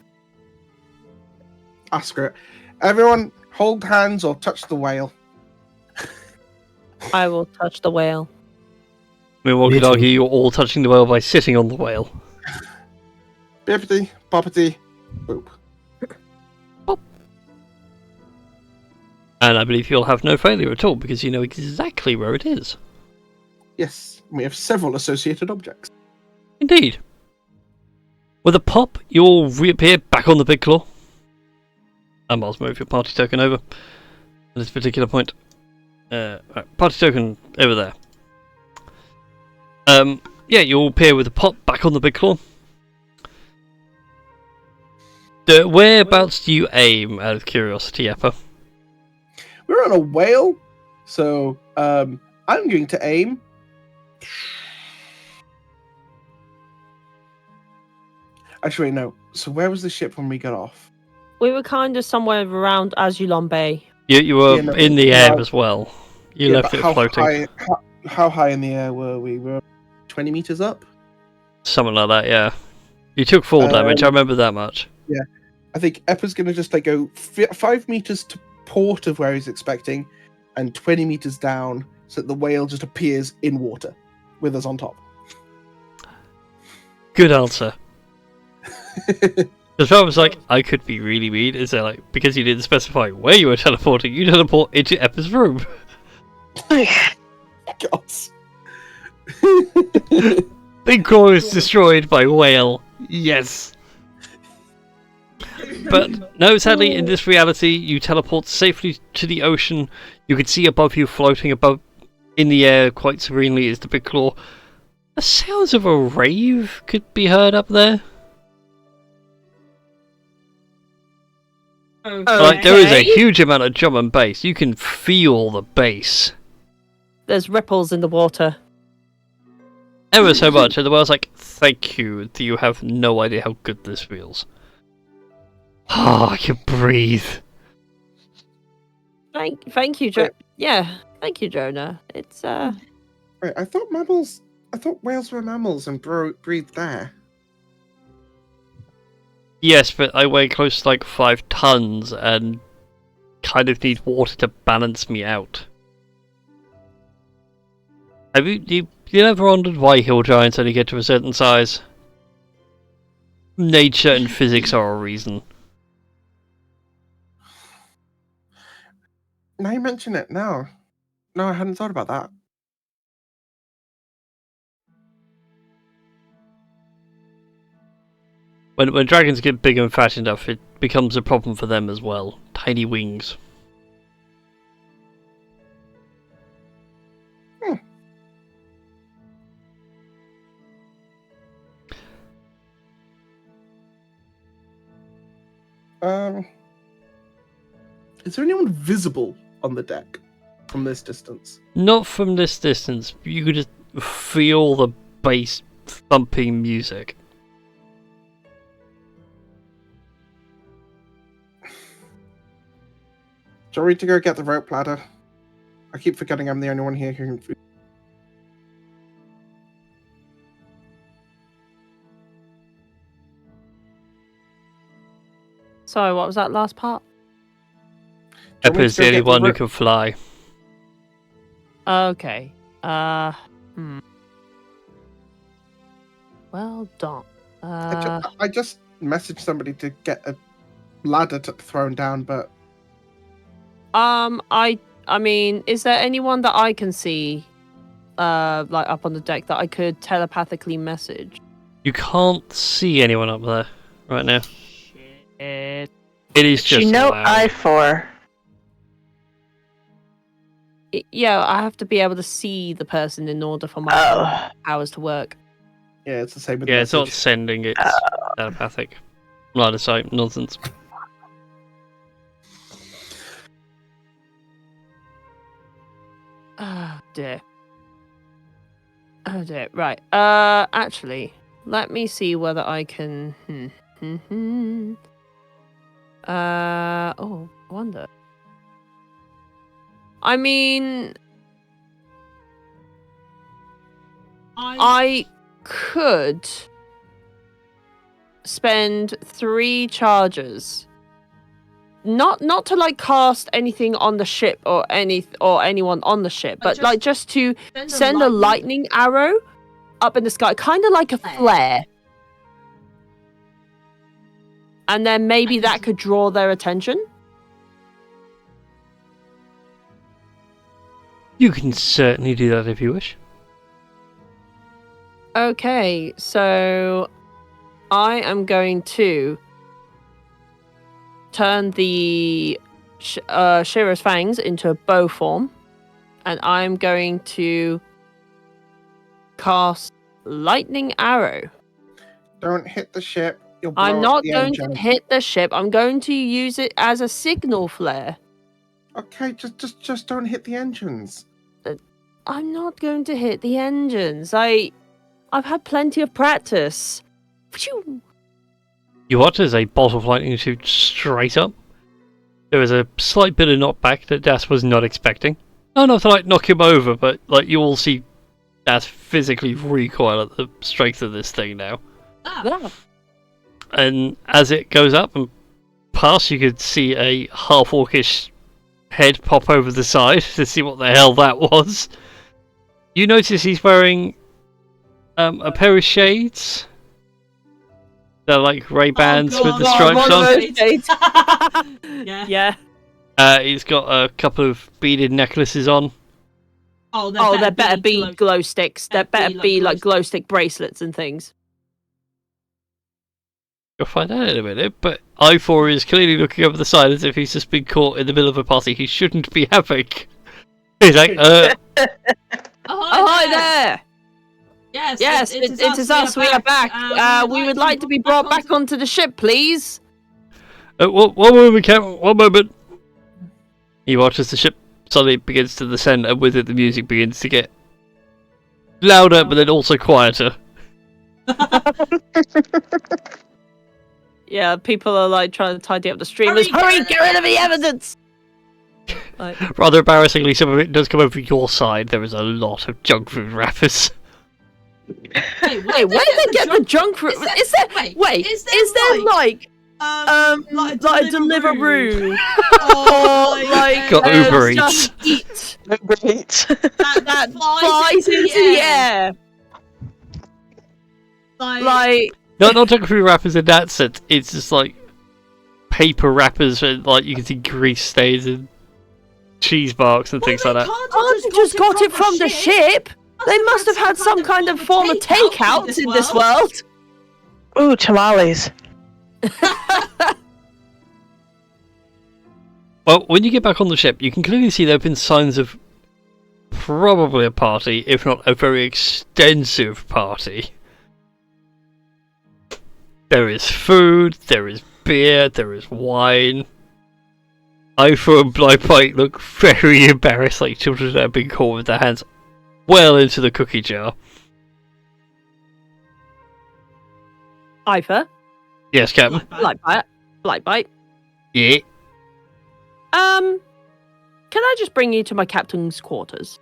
screw it. Everyone, hold hands or touch the whale. I will touch the whale. I mean, one could argue you're all touching the whale by sitting on the whale. Bippity, boppity, boop. Pop. And I believe you'll have no failure at all because you know exactly where it is. Yes, we have several associated objects. Indeed. With a pop, you'll reappear back on the big claw. And I'll move your party token over at this particular point. Right, party token over there. Yeah, you'll appear with a pop back on the big claw. Whereabouts do you aim, out of curiosity, Eppa? We're on a whale, so I'm going to aim. Actually, no. So where was the ship when we got off? We were kind of somewhere around Azulon Bay. You were in the air as well. You left it floating. How high in the air were we? We were 20 meters up? Something like that, yeah. You took full damage, I remember that much. Yeah. I think Eppa's going to just like go 5 meters to port of where he's expecting and 20 meters down so that the whale just appears in water with us on top. Good answer. Because I was like, I could be really mean. Is there like, because you didn't specify where you were teleporting, you teleport into Eppa's room. God. Big Claw is destroyed by whale. Yes. But no, sadly, in this reality, you teleport safely to the ocean. You can see above you, floating above in the air quite serenely, is the Big Claw. The sounds of a rave could be heard up there. Like, there is a huge amount of drum and bass. You can feel the bass. There's ripples in the water. Ever so much, and the world's like, thank you, you have no idea how good this feels. Ah, I can breathe. Thank you, yeah, thank you, Jonah. It's Wait, I thought whales were mammals and breathed air. Yes, but I weigh close to like 5 tons and kind of need water to balance me out. Have you ever wondered why hill giants only get to a certain size? Nature and physics are a reason. Now you mention it, no, I hadn't thought about that. When dragons get big and fat enough, it becomes a problem for them as well. Tiny wings. Is there anyone visible on the deck from this distance? Not from this distance. You could just feel the bass thumping music. Do you want me to go get the rope ladder? I keep forgetting I'm the only one here who can. Sorry, what was that last part? Pepper is the only one who can fly. Okay. Well done. I just messaged somebody to get a ladder thrown down, but I mean, is there anyone that I can see, like up on the deck that I could telepathically message? You can't see anyone up there right now. Shit. It is just loud. I4. Yeah, I have to be able to see the person in order for my powers to work. yeah, it's the same with Yeah, the it's not message. sending, it's telepathic. Line of sight nonsense. Oh dear. Oh dear. Right. Actually, let me see whether I can. Oh, I wonder. I mean, I could spend 3 charges. Not to like cast anything on the ship or anyone on the ship, but like just to send a lightning arrow up in the sky, kind of like a flare. And then maybe that could draw their attention. You can certainly do that if you wish. Okay, so I am going to turn the Shira's fangs into a bow form, and I'm going to cast Lightning Arrow. Don't hit the ship. You'll blow I'm up not the going engine. to hit the ship. I'm going to use it as a signal flare. Okay, just don't hit the engines. I'm not going to hit the engines. I've had plenty of practice. Phew. You watch as a bolt of lightning shoots straight up. There was a slight bit of knockback that Das was not expecting. Not enough to like knock him over, but like you all see Das physically recoil at the strength of this thing now. And as it goes up and past, you could see a half-orcish head pop over the side to see what the hell that was. You notice he's wearing a pair of shades. They're like Ray-Bans with the stripes on. Yeah. He's got a couple of beaded necklaces on. Oh, there better be glow sticks. There better be like glow stick bracelets and things. You'll find out in a minute, but I4 is clearly looking over the side as if he's just been caught in the middle of a party he shouldn't be having. He's like, Ahoy there! Yes, it is us. We are back. We would like to be brought back onto the ship, please. One moment, Captain. One moment. He watches the ship suddenly begins to descend, and with it, the music begins to get louder, but then also quieter. Yeah, people are like trying to tidy up the streamers. Hurry, get rid of the evidence! Like, Rather embarrassingly, some of it does come over your side. There is a lot of junk food wrappers. wait, where did they get the junk food? Is there like a Deliveroo? Or like Got Uber Eats. Just Eat Great. that flies into the air? Like Not junk food wrappers in that sense. It's just like paper wrappers, and like you can see grease stains and cheese marks and things like that. Can't just got it from the ship. They must have had some kind of form of takeout in this world. Ooh, tamales. Well, when you get back on the ship, you can clearly see there have been signs of probably a party, if not a very extensive party. There is food, there is beer, there is wine. Ifa and Blypike look very embarrassed, like children that have been caught with their hands well into the cookie jar. Ifa, Yes, Captain. Bite. Yeah. Can I just bring you to my captain's quarters?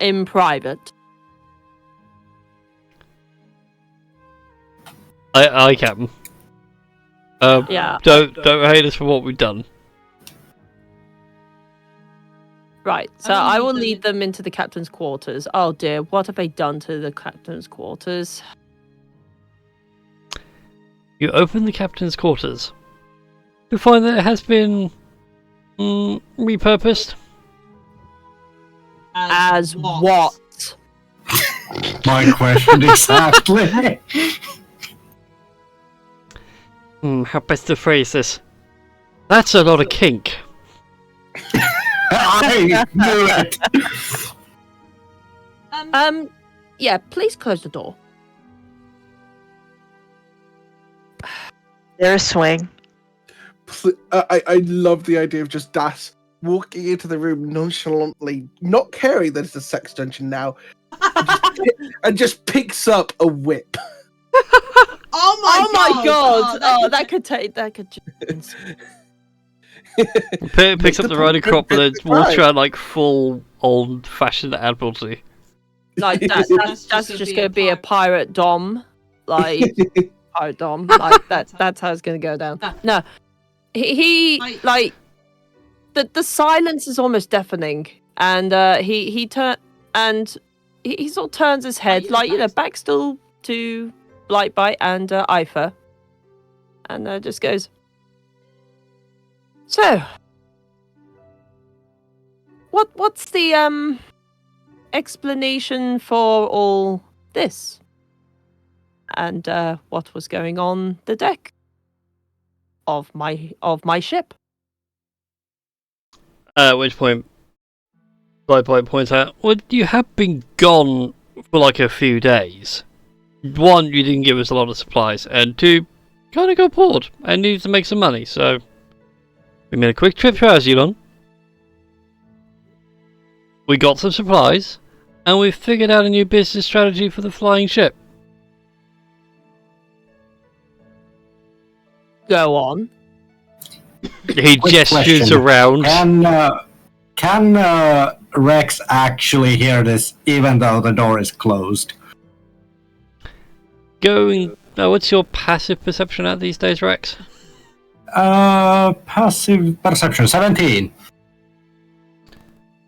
In private. I Captain. Yeah. Don't hate us for what we've done. Right, so I will lead them into the captain's quarters. Oh dear, what have they done to the captain's quarters? You open the captain's quarters. You find that it has been repurposed. As what? My question exactly. How best to phrase this? That's a lot of kink. I knew it. Yeah, please close the door. There's a swing. I love the idea of just Das walking into the room nonchalantly, not caring that it's a sex dungeon now, and just picks up a whip. Oh my god! Oh, that could take. Picks up the rider crop and then walks around like full old-fashioned admiralty. Like that's just gonna be a pirate dom, like pirate dom. Like that's how it's gonna go down. No, he like the silence is almost deafening, and he sort of turns his head, like back still to Blightbite and Ifa, and just goes. So, what's the explanation for all this? And what was going on the deck of my ship? At which point, Blightbite points out, well, you have been gone for like a few days. One, you didn't give us a lot of supplies, and two, kind of got bored and needed to make some money, so we made a quick trip to Azulon. We got some supplies, and we figured out a new business strategy for the flying ship. Go on. He gestures around. Can Rex actually hear this, even though the door is closed? What's your passive perception at these days, Rex? Passive perception, 17.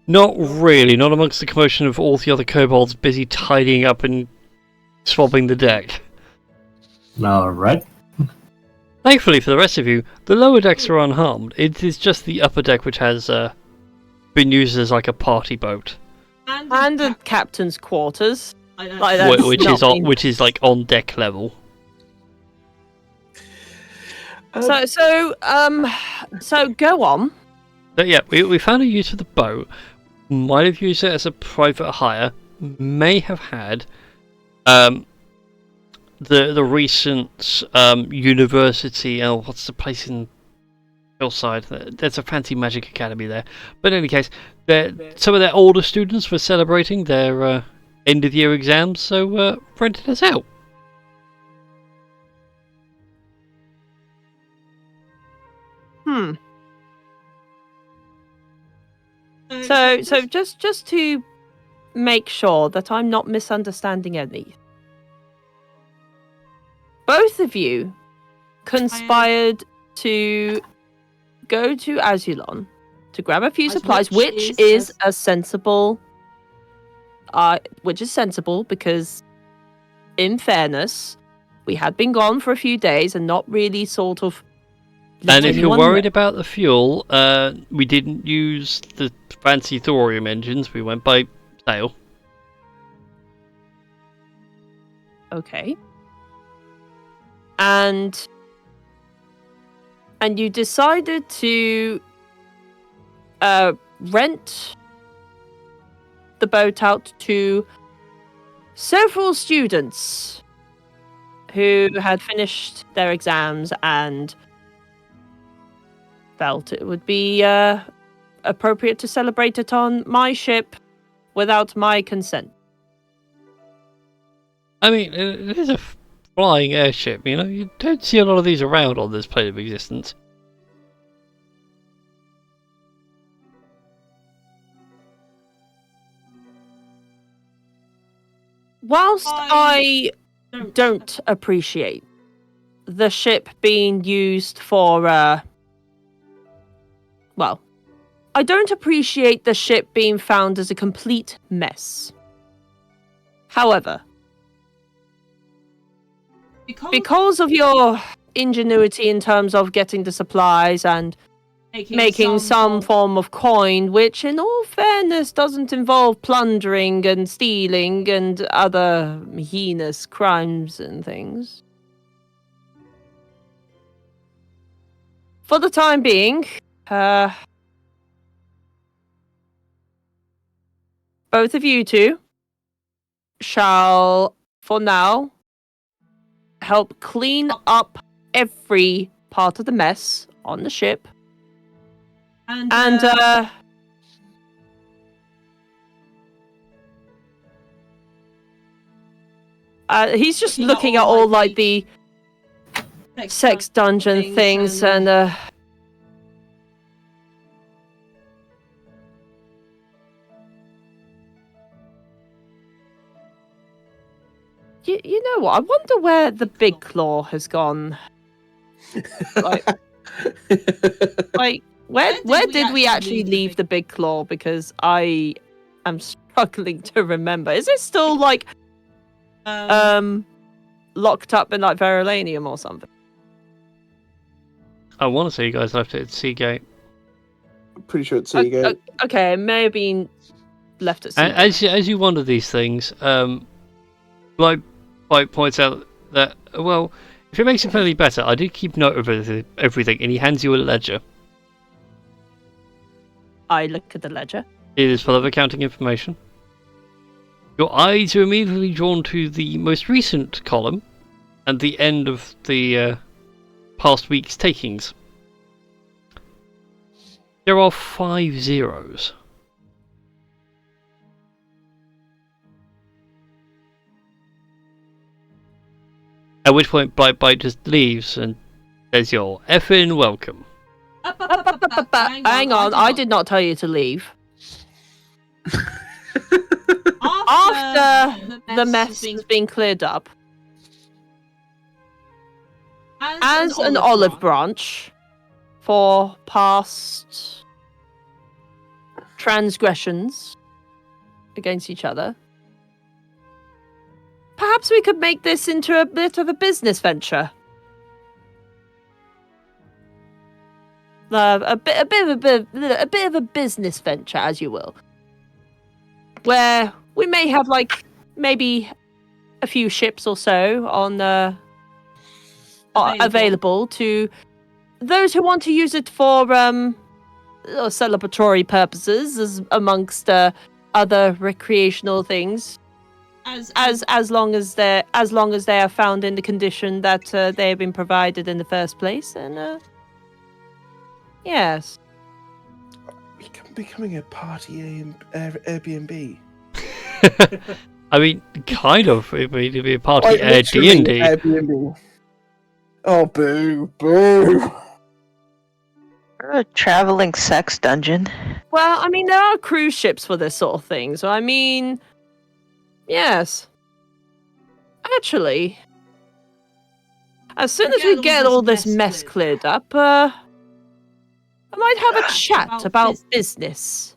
Not really, not amongst the commotion of all the other kobolds busy tidying up and swabbing the deck. Alright. Thankfully for the rest of you, the lower decks are unharmed. It is just the upper deck which has been used as like a party boat. And the captain's quarters. Which is like on deck level. So go on. But yeah, we found a use for the boat. Might have used it as a private hire. May have had the recent university. Oh, what's the place in Hillside? There's a fancy magic academy there. But in any case, some of their older students were celebrating their end of year exams, so rented us out. So just to make sure that I'm not misunderstanding any, both of you conspired to go to Azulon to grab a few supplies, which is sensible because, in fairness, we had been gone for a few days and not really sort of. And if you're worried about the fuel, we didn't use the fancy thorium engines. We went by sail. Okay. And you decided to rent the boat out to several students who had finished their exams and felt it would be appropriate to celebrate it on my ship without my consent. I mean, it is a flying airship, you know? You don't see a lot of these around on this plane of existence. Whilst I don't appreciate the ship being used for, well, I don't appreciate the ship being found as a complete mess. However, because of your ingenuity in terms of getting the supplies and making some form of coin, which in all fairness doesn't involve plundering and stealing and other heinous crimes and things. For the time being, both of you two shall, for now, help clean up every part of the mess on the ship. And he's just looking at all like the sex dungeon things and you know what? I wonder where the big claw has gone. Like where did we actually leave the big claw? Because I am struggling to remember. Is it still like locked up in like Verulanium or something? I want to say you guys left it at Seagate. I'm pretty sure it's Seagate. Okay, it may have been left at Seagate. As you wonder these things, Blight points out that, well, if it makes it fairly better, I did keep note of everything, and he hands you a ledger. I look at the ledger. It is full of accounting information. Your eyes are immediately drawn to the most recent column and the end of the past week's takings. There are 5 zeros. At which point Bite just leaves and says you're effing welcome. Hang on, I did not tell you to leave. After the mess has been cleared up, as an olive branch for past transgressions against each other, perhaps we could make this into a bit of a business venture. A bit of a business venture, as you will, where we may have like maybe a few ships or so on available to those who want to use it for celebratory purposes, as amongst other recreational things. as long as they are found in the condition that they have been provided in the first place, and yes. Becoming a party Airbnb. I mean, kind of. It'd be a party Like, literally D&D. Airbnb. Oh, boo, boo. A traveling sex dungeon. Well, I mean, there are cruise ships for this sort of thing, so I mean, yes. Actually, as soon as we get all this mess cleared up, I might have a chat about business.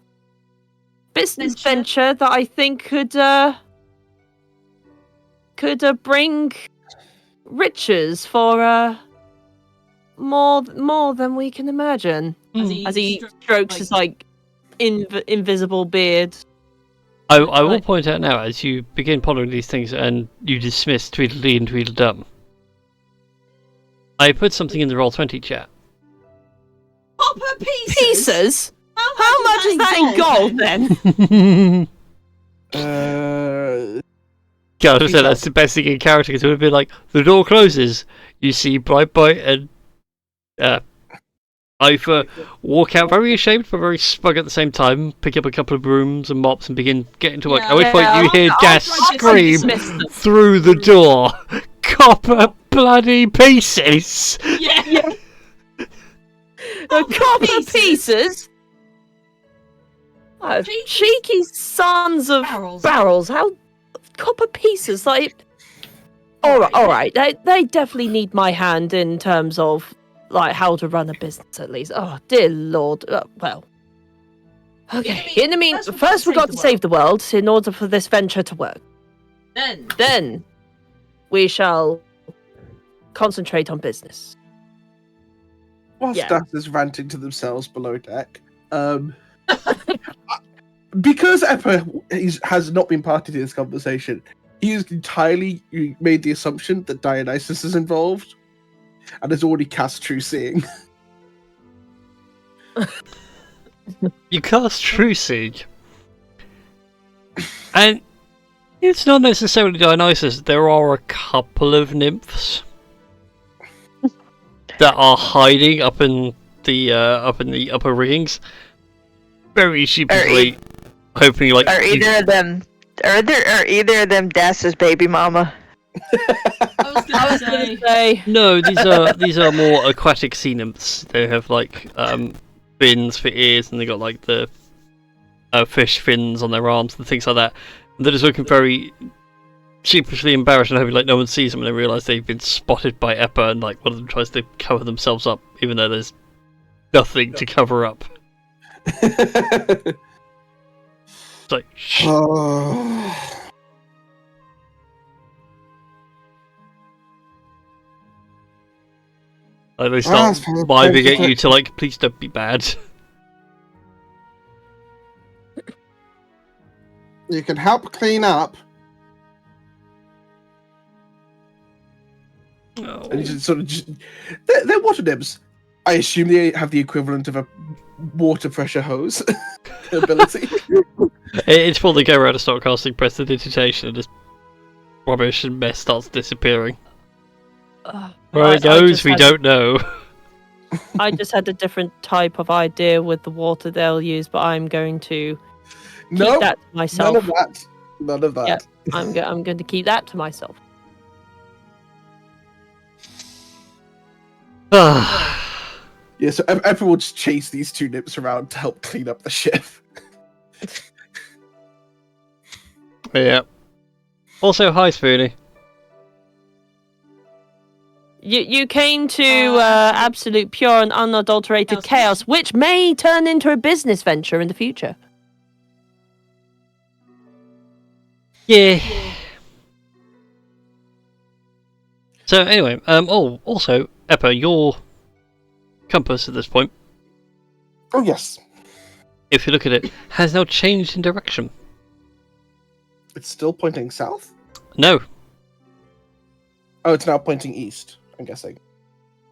Business venture that I think could bring riches for more than we can imagine. As he strokes his like invisible beard. I will point out now, as you begin pondering these things and you dismiss Tweedledee and Tweedledum, I put something in the Roll20 chat. Copper pieces? How much is that in gold then? God, I said that's the best thing in character, because it would be like, the door closes, you see Brightbite and Iva walk out very ashamed but very smug at the same time, pick up a couple of brooms and mops and begin getting to work. At which point you hear Das scream through the door, "Copper bloody pieces!" Yeah. Copper pieces? Oh, cheeky sons of barrels. How copper pieces? Like, all right. They definitely need my hand in terms of like how to run a business, at least. Oh dear Lord. Well, okay. In the meantime, first we've got to save the world in order for this venture to work. Then we shall concentrate on business. Whilst Das is ranting to themselves below deck, because Eppa has not been party to this conversation, he has entirely made the assumption that Dionysus is involved, and has already cast True Seeing. You cast True Siege, and it's not necessarily Dionysus. There are a couple of nymphs that are hiding up in the upper riggings, very sheepishly, hoping like. Are either of them Das's baby mama? I was gonna say No, these are more aquatic sea nymphs. They have like fins for ears, and they got like the fish fins on their arms and things like that. And they're just looking very sheepishly embarrassed and hoping like no one sees them, and they realise they've been spotted by Eppa, and like one of them tries to cover themselves up, even though there's nothing to cover up. It's like shh. Like they start vibing at you to like, please don't be bad. You can help clean up. Oh. And you just sort of they're water nymphs. I assume they have the equivalent of a water pressure hose ability. It's before they go around and start casting prestidigitation, and just rubbish and mess starts disappearing. Where it goes, we don't know. I just had a different type of idea with the water they'll use, but I'm going to keep that to myself. None of that. Yeah, I'm going to keep that to myself. Yeah, so everyone just chase these two nymphs around to help clean up the ship. Yeah. Also, hi, Spoonie. You came to absolute pure and unadulterated chaos, which may turn into a business venture in the future. Yeah. So anyway, also, Eppa, your compass at this point, Oh yes, if you look at it, has now changed in direction. it's still pointing south. No, Oh, it's now pointing east. I'm guessing.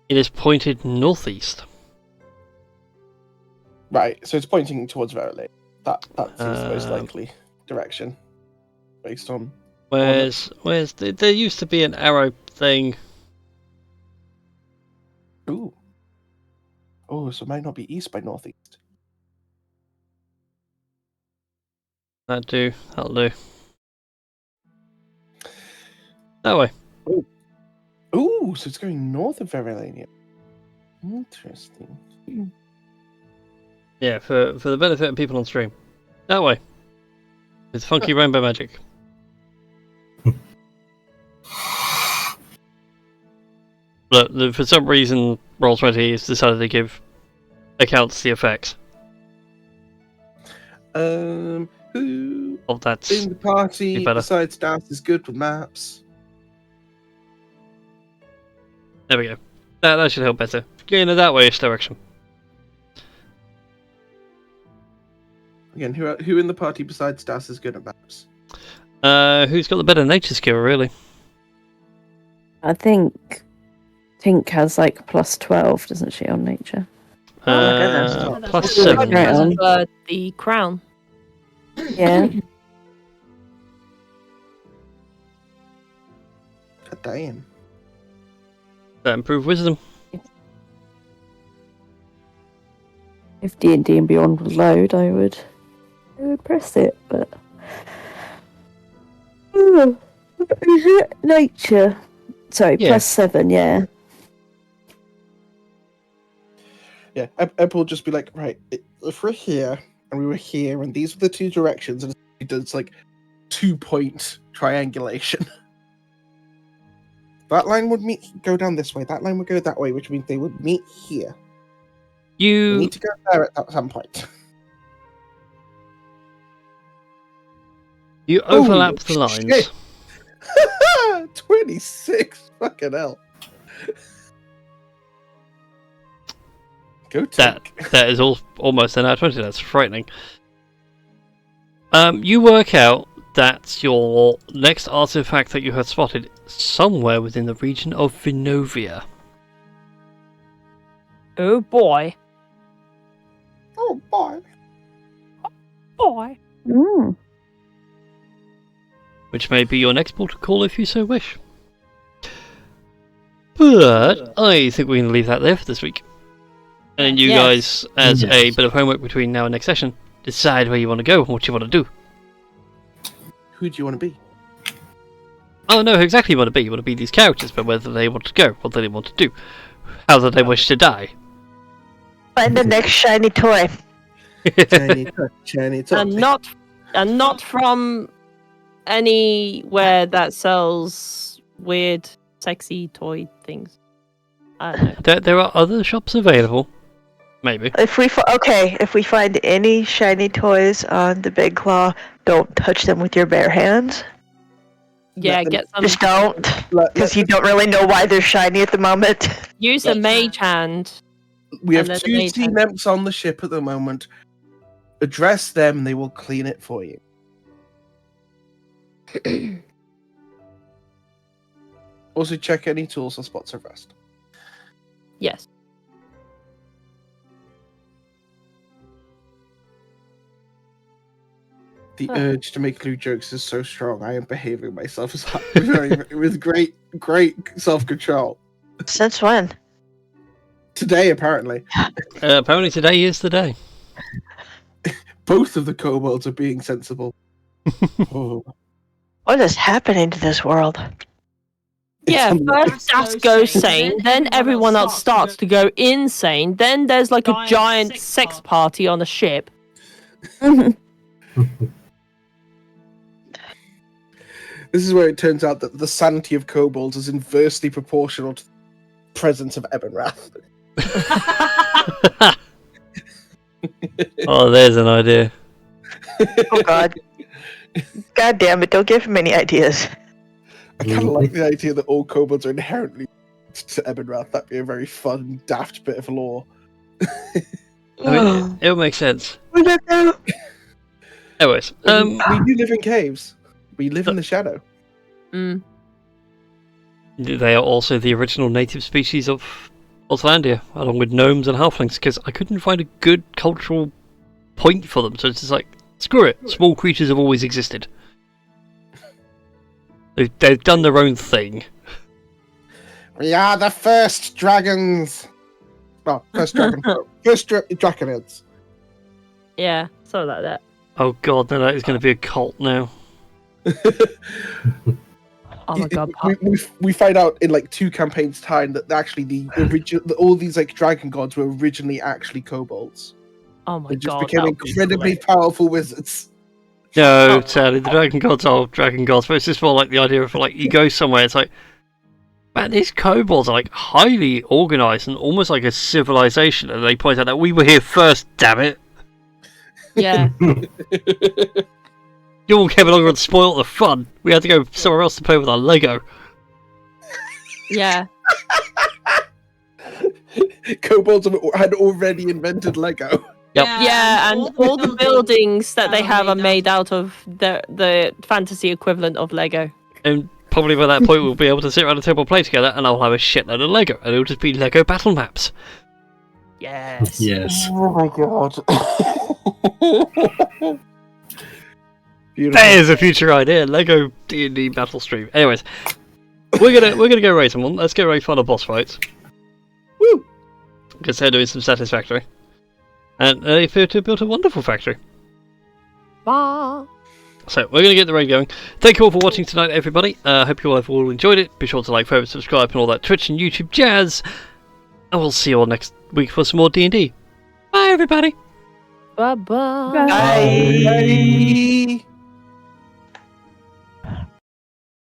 it is pointed northeast. Right, so it's pointing towards Verily. That seems the most likely direction, based on Where's there used to be an arrow thing. Ooh. Oh, so it might not be east by northeast. That'll do. That way. Ooh, so it's going north of Vermillion. Interesting. Yeah, for the benefit of people on stream. That way. With funky rainbow magic. Look, for some reason, Roll20 has decided to give accounts the effects. Who Oh, that's in the party better. besides Das is good with maps? There we go. That should help better. Going in that way-ish direction. Again, who in the party besides Das is good at maps? Who's got the better nature skill, really? I think Tink has like plus 12, doesn't she, on nature? Oh my goodness. Plus Yeah. 7. Right. The crown. Yeah. God damn. That improved wisdom. If D&D and Beyond would load, I would press it, but... Is it nature? Sorry, Yeah. plus 7, yeah. Yeah, Eb will just be like, right, if we're here and we were here and these are the two directions, and it does like 2-point triangulation. That line would go down this way. That line would go that way, which means they would meet here. We You need to go there at some point. overlap the Holy lines. shit. 26. Fucking hell. Go take. That is almost an out 20. That's frightening. You work out that your next artifact that you had spotted somewhere within the region of Vinovia. Oh boy. Oh boy. Boy. Mm. Which may be your next port of call if you so wish. But I think we can leave that there for this week. And you guys, as a bit of homework between now and next session, decide where you want to go and what you want to do. Who do you want to be? Oh, no, exactly you want to be. You want to be these characters, but whether they want to go, what they want to do, how do they wish to die. Find the next shiny toy. Shiny touch. And not from anywhere that sells weird, sexy toy things. I don't know. There are other shops available. Maybe. If we find any shiny toys on the Big Claw, don't touch them with your bare hands. Yeah, get some. Just don't, because you don't really know why they're shiny at the moment. Use a mage hand. We have And then two the team imps on the ship at the moment. Address them, they will clean it for you. Also, check any tools or spots of rest. Yes. The urge to make lewd jokes is so strong. I am behaving myself as with great self-control. Since when? Today, apparently, Apparently today is the day. both of the kobolds are being sensible. Oh. What is happening to this world? Yeah, It's first Das goes sane, then everyone else starts to go insane, then there's like a giant sex party on the ship. This is where it turns out that the sanity of kobolds is inversely proportional to the presence of Ebenrath. Oh, there's an idea. Oh God. God damn it, don't give him any ideas. I kind of like the idea that all kobolds are inherently to Ebenrath. That'd be a very fun, daft bit of lore. I mean, it would make sense. We don't know. Anyways, We do live in caves. We live in the shadow. Mm. they are also the original native species of Auslandia, along with gnomes and halflings, because I couldn't find a good cultural point for them, so it's just like, screw it, small creatures have always existed. They've done their own thing. We are the first dragons. Oh, first dragon. Draconids. Yeah, something like that. Oh god, no, that is going to be a cult now. Oh my god, we find out in like 2 campaigns' time that actually the original, all these like dragon gods were originally actually kobolds. oh my They just god, became that would be incredibly hilarious. powerful wizards. No, sadly, the dragon gods are dragon gods, but it's just more like the idea of like you go somewhere, it's like, man, these kobolds are like highly organized and almost like a civilization, and they point out that we were here first, damn it. Yeah. You all came along and spoiled the fun. We had to go somewhere else to play with our Lego. Yeah. Kobolds had already invented Lego. Yep. Yeah, and all the buildings that they have are made out of the fantasy equivalent of Lego. And probably by that point we'll be able to sit around the table and play together, and I'll have a shitload of Lego, and it'll just be Lego battle maps. Yes. Yes. Oh my god. Beautiful. There's a future idea, Lego D&D battle stream. Anyways, we're gonna go raid someone. Let's get ready for the boss fights. Woo! Because they're doing some satisfactory. And they appear to have built a wonderful factory. Bah. So, we're going to get the raid going. Thank you all for watching tonight, everybody. I hope you all have all enjoyed it. Be sure to like, favorite, subscribe, and all that Twitch and YouTube jazz. And we'll see you all next week for some more D&D. Bye, everybody. Bye-bye. Bye.